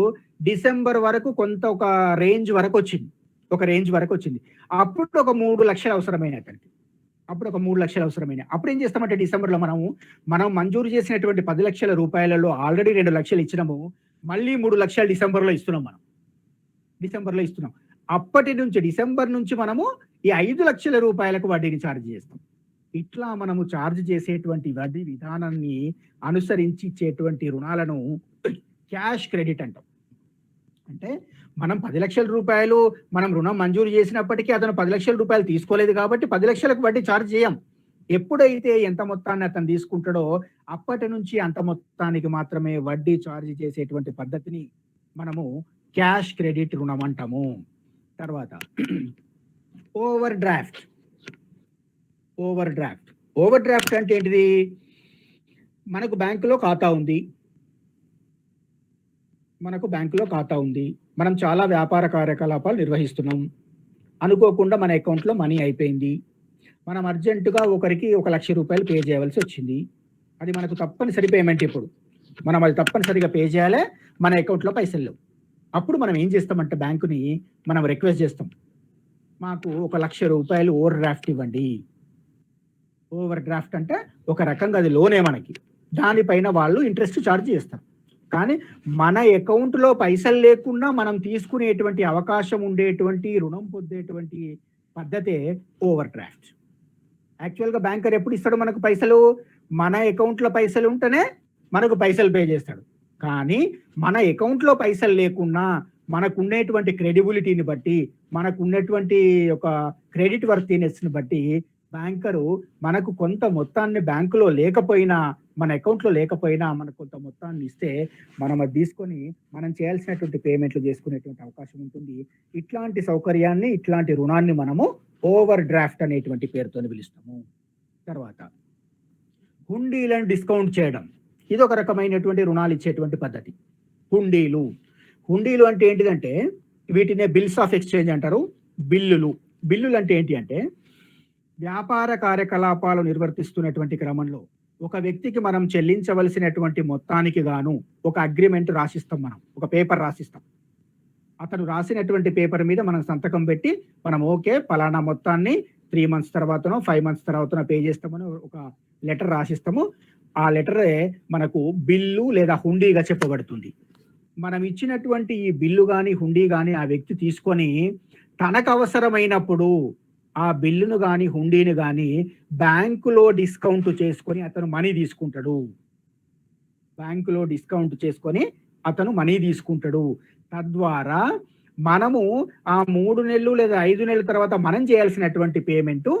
[SPEAKER 2] డిసెంబర్ వరకు కొంత ఒక రేంజ్ వరకు వచ్చింది. అప్పుడు ఒక 3 లక్షలు అవసరమైన అతనికి. అప్పుడు ఏం చేస్తామంటే డిసెంబర్లో మనం మంజూరు చేసినటువంటి 10 లక్షల రూపాయలలో ఆల్రెడీ 2 లక్షలు ఇచ్చినాము. మళ్ళీ 3 లక్షలు డిసెంబర్లో ఇస్తున్నాం. అప్పటి నుంచి డిసెంబర్ నుంచి మనము ఈ 5 లక్షల రూపాయలకు వడ్డీని ఛార్జ్ చేస్తాం. ఇట్లా మనము ఛార్జ్ చేసేటువంటి వడ్డీ విధానాన్ని అనుసరించి ఇచ్చేటువంటి రుణాలను క్యాష్ క్రెడిట్ అంటాం. అంటే మనం 10 లక్షల రూపాయలు మనం రుణం మంజూరు చేసినప్పటికీ అతను 10 లక్షల రూపాయలు తీసుకోలేదు కాబట్టి 10 లక్షలకు వడ్డీ ఛార్జ్ చేయం. ఎప్పుడైతే ఎంత మొత్తాన్ని అతను తీసుకుంటాడో అప్పటి నుంచి అంత మొత్తానికి మాత్రమే వడ్డీ ఛార్జ్ చేసేటువంటి పద్ధతిని మనము క్యాష్ క్రెడిట్ రుణం అంటాము. తర్వాత ఓవర్ డ్రాఫ్ట్ అంటే ఏంటిది? మనకు బ్యాంకులో ఖాతా ఉంది, మనం చాలా వ్యాపార కార్యకలాపాలు నిర్వహిస్తున్నాం. అనుకోకుండా మన అకౌంట్లో మనీ అయిపోయింది. మనం అర్జెంటుగా ఒకరికి 1 లక్ష రూపాయలు పే చేయవలసి వచ్చింది. అది మనకు తప్పనిసరి పేమెంట్. ఇప్పుడు మనం అది తప్పనిసరిగా పే చేయాలి, మన అకౌంట్లో పైసలు లేవు. అప్పుడు మనం ఏం చేస్తామంటే బ్యాంకుని మనం రిక్వెస్ట్ చేస్తాం, మాకు 1 లక్ష రూపాయలు ఓవర్ డ్రాఫ్ట్ ఇవ్వండి. ఓవర్ డ్రాఫ్ట్ అంటే ఒక రకంగా అది లోనే మనకి, దానిపైన వాళ్ళు ఇంట్రెస్ట్ ఛార్జ్ చేస్తారు. కానీ మన అకౌంట్లో పైసలు లేకుండా మనం తీసుకునేటువంటి అవకాశం ఉండేటువంటి రుణం పొందేటువంటి పద్ధతే ఓవర్ డ్రాఫ్ట్. యాక్చువల్గా బ్యాంకర్ ఎప్పుడు ఇస్తాడు మనకు పైసలు? మన అకౌంట్లో పైసలు ఉంటేనే మనకు పైసలు పే చేస్తాడు. కానీ మన అకౌంట్లో పైసలు లేకున్నా మనకు ఉండేటువంటి క్రెడిబిలిటీని బట్టి, మనకు ఉన్నటువంటి ఒక క్రెడిట్ వర్తీనెస్ని బట్టి బ్యాంకరు మనకు కొంత మొత్తాన్ని బ్యాంకులో లేకపోయినా, మన అకౌంట్లో లేకపోయినా మనకు కొంత మొత్తాన్ని ఇస్తే మనం అది తీసుకొని మనం చేయాల్సినటువంటి పేమెంట్లు చేసుకునేటువంటి అవకాశం ఉంటుంది. ఇట్లాంటి సౌకర్యాన్ని, ఇట్లాంటి రుణాన్ని మనము ఓవర్ డ్రాఫ్ట్ అనేటువంటి పేరుతో పిలుస్తాము. తర్వాత హుండీలను డిస్కౌంట్ చేయడం, ఇది ఒక రకమైనటువంటి రుణాలు ఇచ్చేటువంటి పద్ధతి. హుండీలు అంటే ఏంటిదంటే వీటినే బిల్స్ ఆఫ్ ఎక్స్చేంజ్ అంటారు. బిల్లులు అంటే ఏంటి అంటే వ్యాపార కార్యకలాపాలు నిర్వర్తిస్తున్నటువంటి క్రమంలో ఒక వ్యక్తికి మనం చెల్లించవలసినటువంటి మొత్తానికి గాను ఒక అగ్రిమెంట్ రాసిస్తాం, మనం ఒక పేపర్ రాసిస్తాం. అతను రాసినటువంటి పేపర్ మీద మనం సంతకం పెట్టి మనం ఓకే పలానా మొత్తాన్ని 3 months తర్వాతనో 5 months తర్వాతనో పే చేస్తామని ఒక లెటర్ రాసిస్తాము. ఆ లెటరే మనకు బిల్లు లేదా హుండీగా చెప్పబడుతుంది. మనం ఇచ్చినటువంటి ఈ బిల్లు కానీ హుండీ కానీ ఆ వ్యక్తి తీసుకొని తనకు అవసరమైనప్పుడు ఆ బిల్లును కానీ హుండీని కానీ బ్యాంకులో డిస్కౌంట్ చేసుకొని అతను మనీ తీసుకుంటాడు. తద్వారా మనము ఆ 3 నెలలు లేదా 5 నెలల తర్వాత మనం చేయాల్సినటువంటి పేమెంట్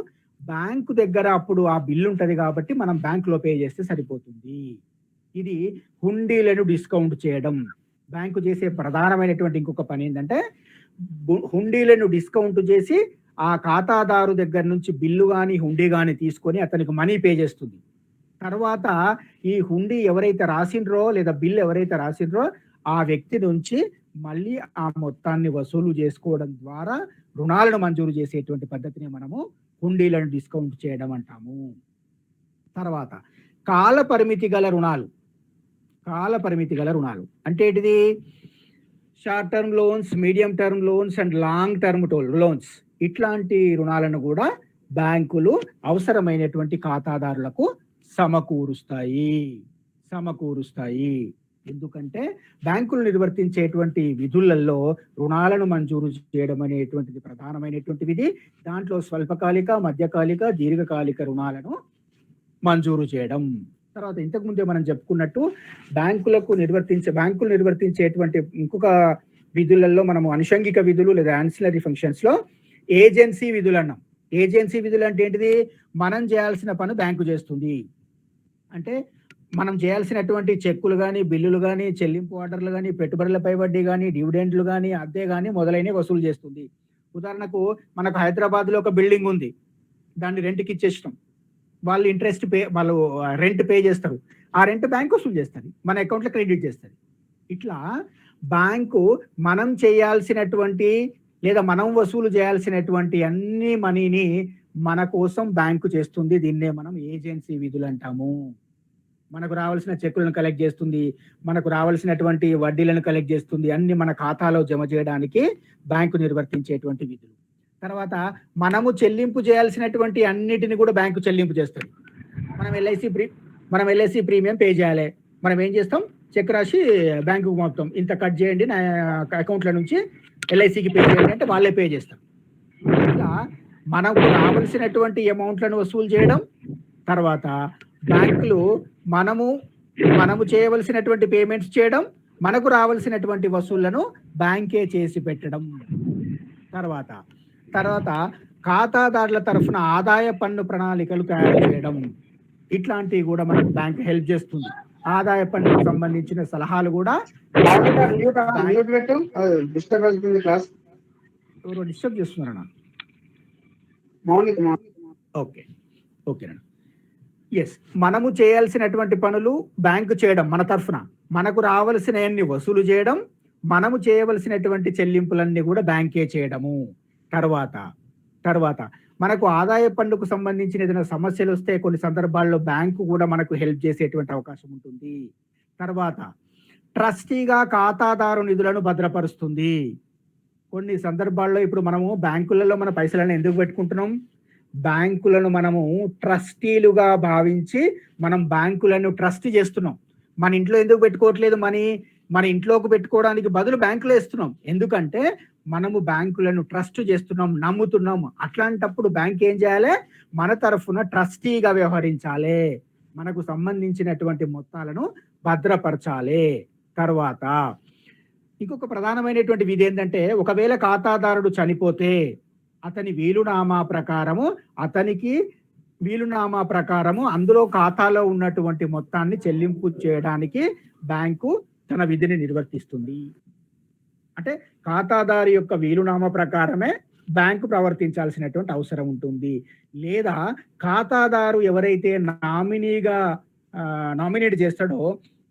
[SPEAKER 2] బ్యాంకు దగ్గర అప్పుడు ఆ బిల్లు ఉంటుంది కాబట్టి మనం బ్యాంకులో పే చేస్తే సరిపోతుంది. ఇది హుండీలను డిస్కౌంట్ చేయడం. బ్యాంకు చేసే ప్రధానమైనటువంటి ఇంకొక పని ఏంటంటే హుండీలను డిస్కౌంట్ చేసి ఆ ఖాతాదారు దగ్గర నుంచి బిల్లు కానీ హుండీ కానీ తీసుకొని అతనికి మనీ పే చేస్తుంది. తర్వాత ఈ హుండీ ఎవరైతే రాసిండ్రో లేదా బిల్లు ఎవరైతే రాసిండ్రో ఆ వ్యక్తి నుంచి మళ్ళీ ఆ మొత్తాన్ని వసూలు చేసుకోవడం ద్వారా రుణాలను మంజూరు చేసేటువంటి పద్ధతిని మనము హుండీలను డిస్కౌంట్ చేయడం అంటాము. తర్వాత కాల పరిమితి గల రుణాలు అంటే ఏంటిది? Short term loans, medium term loans and long term loans, ఇట్లాంటి రుణాలను కూడా బ్యాంకులు అవసరమైనటువంటి ఖాతాదారులకు సమకూరుస్తాయి. ఎందుకంటే బ్యాంకులు నిర్వర్తించేటువంటి విధులలో రుణాలను మంజూరు చేయడం అనేటువంటిది ప్రధానమైనటువంటి విధి. దాంట్లో స్వల్పకాలిక, మధ్యకాలిక, దీర్ఘకాలిక రుణాలను మంజూరు చేయడం. తర్వాత ఇంతకుముందే మనం చెప్పుకున్నట్టు బ్యాంకులు నిర్వర్తించేటువంటి ఇంకొక విధులలో మనము అనుషంగిక విధులు లేదా యాన్సిలరీ ఫంక్షన్స్ లో ఏజెన్సీ విధులు అన్నాం. ఏజెన్సీ విధులు అంటే ఏంటిది? మనం చేయాల్సిన పని బ్యాంకు చేస్తుంది. అంటే మనం చేయాల్సినటువంటి చెక్కులు కానీ, బిల్లులు కానీ, చెల్లింపు ఆర్డర్లు కానీ, పెట్టుబడులపై వడ్డీ కానీ, డివిడెండ్లు కానీ, అద్దె కానీ మొదలైనవి వసూలు చేస్తుంది. ఉదాహరణకు మనకు హైదరాబాద్లో ఒక బిల్డింగ్ ఉంది, దాన్ని రెంట్కి ఇచ్చేస్తాం. వాళ్ళు వాళ్ళు రెంట్ పే చేస్తారు. ఆ రెంట్ బ్యాంకు వసూలు చేస్తుంది, మన అకౌంట్లో క్రెడిట్ చేస్తుంది. ఇట్లా బ్యాంకు మనం చేయాల్సినటువంటి లేదా మనం వసూలు చేయాల్సినటువంటి అన్ని మనీని మన కోసం బ్యాంకు చేస్తుంది. దీన్నే మనం ఏజెన్సీ విధులు అంటాము. మనకు రావాల్సిన చెక్కులను కలెక్ట్ చేస్తుంది, మనకు రావాల్సినటువంటి వడ్డీలను కలెక్ట్ చేస్తుంది, అన్ని మన ఖాతాలో జమ చేయడానికి బ్యాంకు నిర్వర్తించేటువంటి విధులు. తర్వాత మనము చెల్లింపు చేయాల్సినటువంటి అన్నిటిని కూడా బ్యాంకు చెల్లింపు చేస్తుంది. మనం ఎల్ఐసి ప్రీమియం పే చేయాలి. మనం ఏం చేస్తాం, చెక్ రాసి బ్యాంకుకు పంపుతాం, ఇంత కట్ చేయండి నా అకౌంట్ల నుంచి ఎల్ఐసికి పే చేయండి అంటే వాళ్ళే పే చేస్తారు. ఇట్లా మనకు రావాల్సినటువంటి అమౌంట్లను వసూలు చేయడం, తర్వాత బ్యాంకులు మనము చేయవలసినటువంటి పేమెంట్స్ చేయడం, మనకు రావాల్సినటువంటి వసూళ్లను బ్యాంకే చేసి పెట్టడం. తర్వాత ఖాతాదారుల తరఫున ఆదాయ పన్ను ప్రణాళికలు తయారు చేయడం, ఇట్లాంటివి కూడా మనకు బ్యాంక్ హెల్ప్ చేస్తుంది. ఆదాయ పన్నుకు సంబంధించిన సలహాలు కూడా. ఎవరో డిస్టర్బ్ చేస్తున్నారన్నా? ఓకే ఓకేనా. ఎస్, మనము చేయాల్సినటువంటి పనులు బ్యాంకు చేయడం మన తరఫున, మనకు రావాల్సినవన్నీ వసూలు చేయడం, మనము చేయవలసినటువంటి చెల్లింపులన్నీ కూడా బ్యాంకే చేయడము. తర్వాత మనకు ఆదాయ పన్నుకు సంబంధించిన ఏదైనా సమస్యలు వస్తే కొన్ని సందర్భాల్లో బ్యాంకు కూడా మనకు హెల్ప్ చేసేటువంటి అవకాశం ఉంటుంది. తర్వాత ట్రస్టీగా ఖాతాదారు నిధులను భద్రపరుస్తుంది. కొన్ని సందర్భాల్లో ఇప్పుడు మనము బ్యాంకులలో మన పైసలను ఎందుకు పెట్టుకుంటున్నాం, బ్యాంకులను మనము ట్రస్టీలుగా భావించి మనం బ్యాంకులను ట్రస్ట్ చేస్తున్నాం. మన ఇంట్లో ఎందుకు పెట్టుకోవట్లేదు, మన ఇంట్లోకి పెట్టుకోవడానికి బదులు బ్యాంకులో ఇస్తున్నాం. ఎందుకంటే మనము బ్యాంకులను ట్రస్ట్ చేస్తున్నాం, నమ్ముతున్నాం. అట్లాంటప్పుడు బ్యాంక్ ఏం చేయాలి, మన తరఫున ట్రస్టీగా వ్యవహరించాలి, మనకు సంబంధించినటువంటి మొత్తాలను భద్రపరచాలి. తర్వాత ఇంకొక ప్రధానమైనటువంటి విధి ఏంటంటే, ఒకవేళ ఖాతాదారుడు చనిపోతే అతనికి వీలునామా ప్రకారము అందులో ఖాతాలో ఉన్నటువంటి మొత్తాన్ని చెల్లింపు చేయడానికి బ్యాంకు తన విధిని నిర్వర్తిస్తుంది. అంటే ఖాతాదారు యొక్క వీలునామా ప్రకారమే బ్యాంకు ప్రవర్తించాల్సినటువంటి అవసరం ఉంటుంది. లేదా ఖాతాదారు ఎవరైతే నామినేట్ చేస్తాడో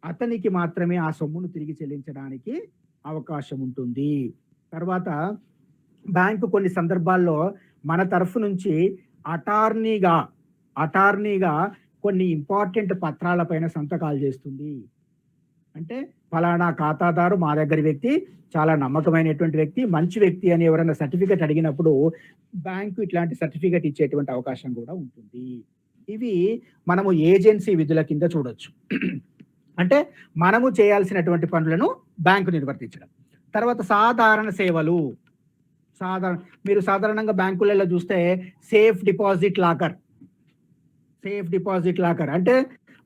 [SPEAKER 2] అతనికి మాత్రమే ఆ సొమ్మును తిరిగి చెల్లించడానికి అవకాశం ఉంటుంది. తర్వాత బ్యాంకు కొన్ని సందర్భాల్లో మన తరఫు నుంచి అటార్నీగా కొన్ని ఇంపార్టెంట్ పత్రాలపైన సంతకాలు చేస్తుంది. అంటే ఫలానా ఖాతాదారు మా దగ్గర వ్యక్తి, చాలా నమ్మకమైనటువంటి వ్యక్తి, మంచి వ్యక్తి అని ఎవరైనా సర్టిఫికెట్ అడిగినప్పుడు బ్యాంకు ఇట్లాంటి సర్టిఫికెట్ ఇచ్చేటువంటి అవకాశం కూడా ఉంటుంది. ఇవి మనము ఏజెన్సీ విధుల కింద చూడొచ్చు. అంటే మనము చేయాల్సినటువంటి పనులను బ్యాంకు నిర్వర్తించడం. తర్వాత సాధారణ సేవలు. మీరు సాధారణంగా బ్యాంకులలో చూస్తే సేఫ్ డిపాజిట్ లాకర్ అంటే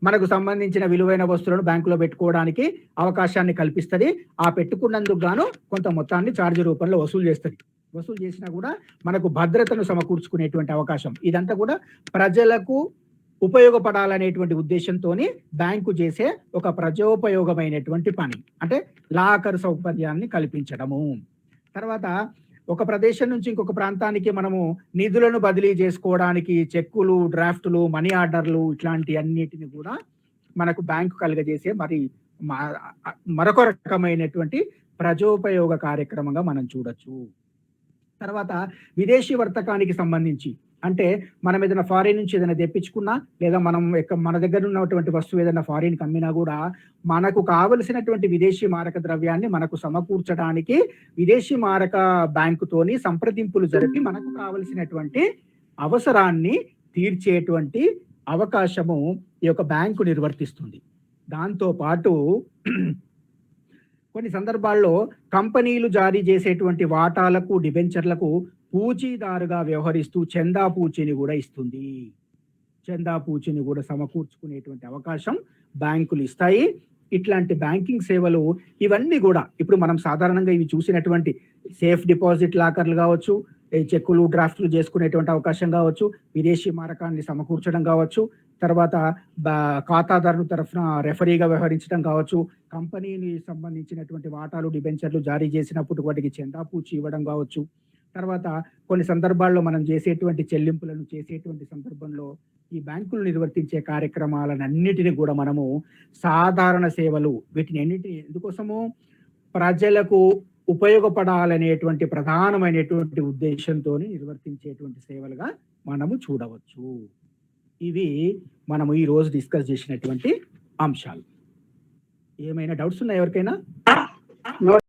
[SPEAKER 2] మనకు సంబంధించిన విలువైన వస్తువులను బ్యాంకులో పెట్టుకోవడానికి అవకాశాన్ని కల్పిస్తుంది. ఆ పెట్టుకున్నందుకు గాను కొంత మొత్తాన్ని ఛార్జ్ రూపంలో వసూలు చేస్తుంది. వసూలు చేసినా కూడా మనకు భద్రతను సమకూర్చుకునేటువంటి అవకాశం. ఇదంతా కూడా ప్రజలకు ఉపయోగపడాలనేటువంటి ఉద్దేశంతో బ్యాంకు చేసే ఒక ప్రజోపయోగమైనటువంటి పని, అంటే లాకర్ సౌకర్యాన్ని కల్పించడము. తర్వాత ఒక ప్రదేశం నుంచి ఇంకొక ప్రాంతానికి మనము నిధులను బదిలీ చేసుకోవడానికి చెక్కులు, డ్రాఫ్టులు, మనీ ఆర్డర్లు ఇట్లాంటి అన్నిటిని కూడా మనకు బ్యాంకు కలుగజేసే మరొక రకమైనటువంటి ప్రజోపయోగ కార్యక్రమంగా మనం చూడొచ్చు. తర్వాత విదేశీ వర్తకానికి సంబంధించి, అంటే మనం ఏదైనా ఫారిన్ నుంచి ఏదైనా తెప్పించుకున్నా, లేదా మన దగ్గర ఉన్నటువంటి వస్తువు ఏదైనా ఫారిన్ అమ్మినా కూడా మనకు కావలసినటువంటి విదేశీ మారక ద్రవ్యాన్ని మనకు సమకూర్చడానికి విదేశీ మారక బ్యాంకుతోని సంప్రదింపులు జరిపి మనకు కావలసినటువంటి అవసరాన్ని తీర్చేటువంటి అవకాశము ఈ యొక్క బ్యాంకు నిర్వర్తిస్తుంది. దాంతో పాటు కొన్ని సందర్భాల్లో కంపెనీలు జారీ చేసేటువంటి వాటాలకు, డిబెంచర్లకు పూచీదారుగా వ్యవహరిస్తూ చందా పూచీని కూడా ఇస్తుంది. చందా పూచీని కూడా సమకూర్చుకునేటువంటి అవకాశం బ్యాంకులు ఇస్తాయి. ఇట్లాంటి బ్యాంకింగ్ సేవలు ఇవన్నీ కూడా ఇప్పుడు మనం సాధారణంగా ఇవి చూసినటువంటి సేఫ్ డిపాజిట్ లాకర్లు కావచ్చు, చెక్కులు, డ్రాఫ్ట్లు చేసుకునేటువంటి అవకాశం కావచ్చు, విదేశీ మారకాన్ని సమకూర్చడం కావచ్చు, తర్వాత ఖాతాదారు తరఫున రెఫరీగా వ్యవహరించడం కావచ్చు, కంపెనీని సంబంధించినటువంటి వాటాలు, డిబెంచర్లు జారీ చేసినప్పుడు వాటికి చందా పూచి ఇవ్వడం కావచ్చు. తర్వాత కొన్ని సందర్భాల్లో మనం చేసేటువంటి చెల్లింపులను చేసేటువంటి సందర్భంలో ఈ బ్యాంకులు నిర్వర్తించే కార్యక్రమాలన్నిటిని కూడా మనము సాధారణ సేవలు, వీటిని అన్నిటిని ఎందుకోసము, ప్రజలకు ఉపయోగపడాలనేటువంటి ప్రధానమైనటువంటి ఉద్దేశంతో నిర్వర్తించేటువంటి సేవలుగా మనము చూడవచ్చు. ఇవి మనము ఈ రోజు డిస్కస్ చేసినటువంటి అంశాలు. ఏమైనా డౌట్స్ ఉన్నాయా ఎవరికైనా?
[SPEAKER 1] నో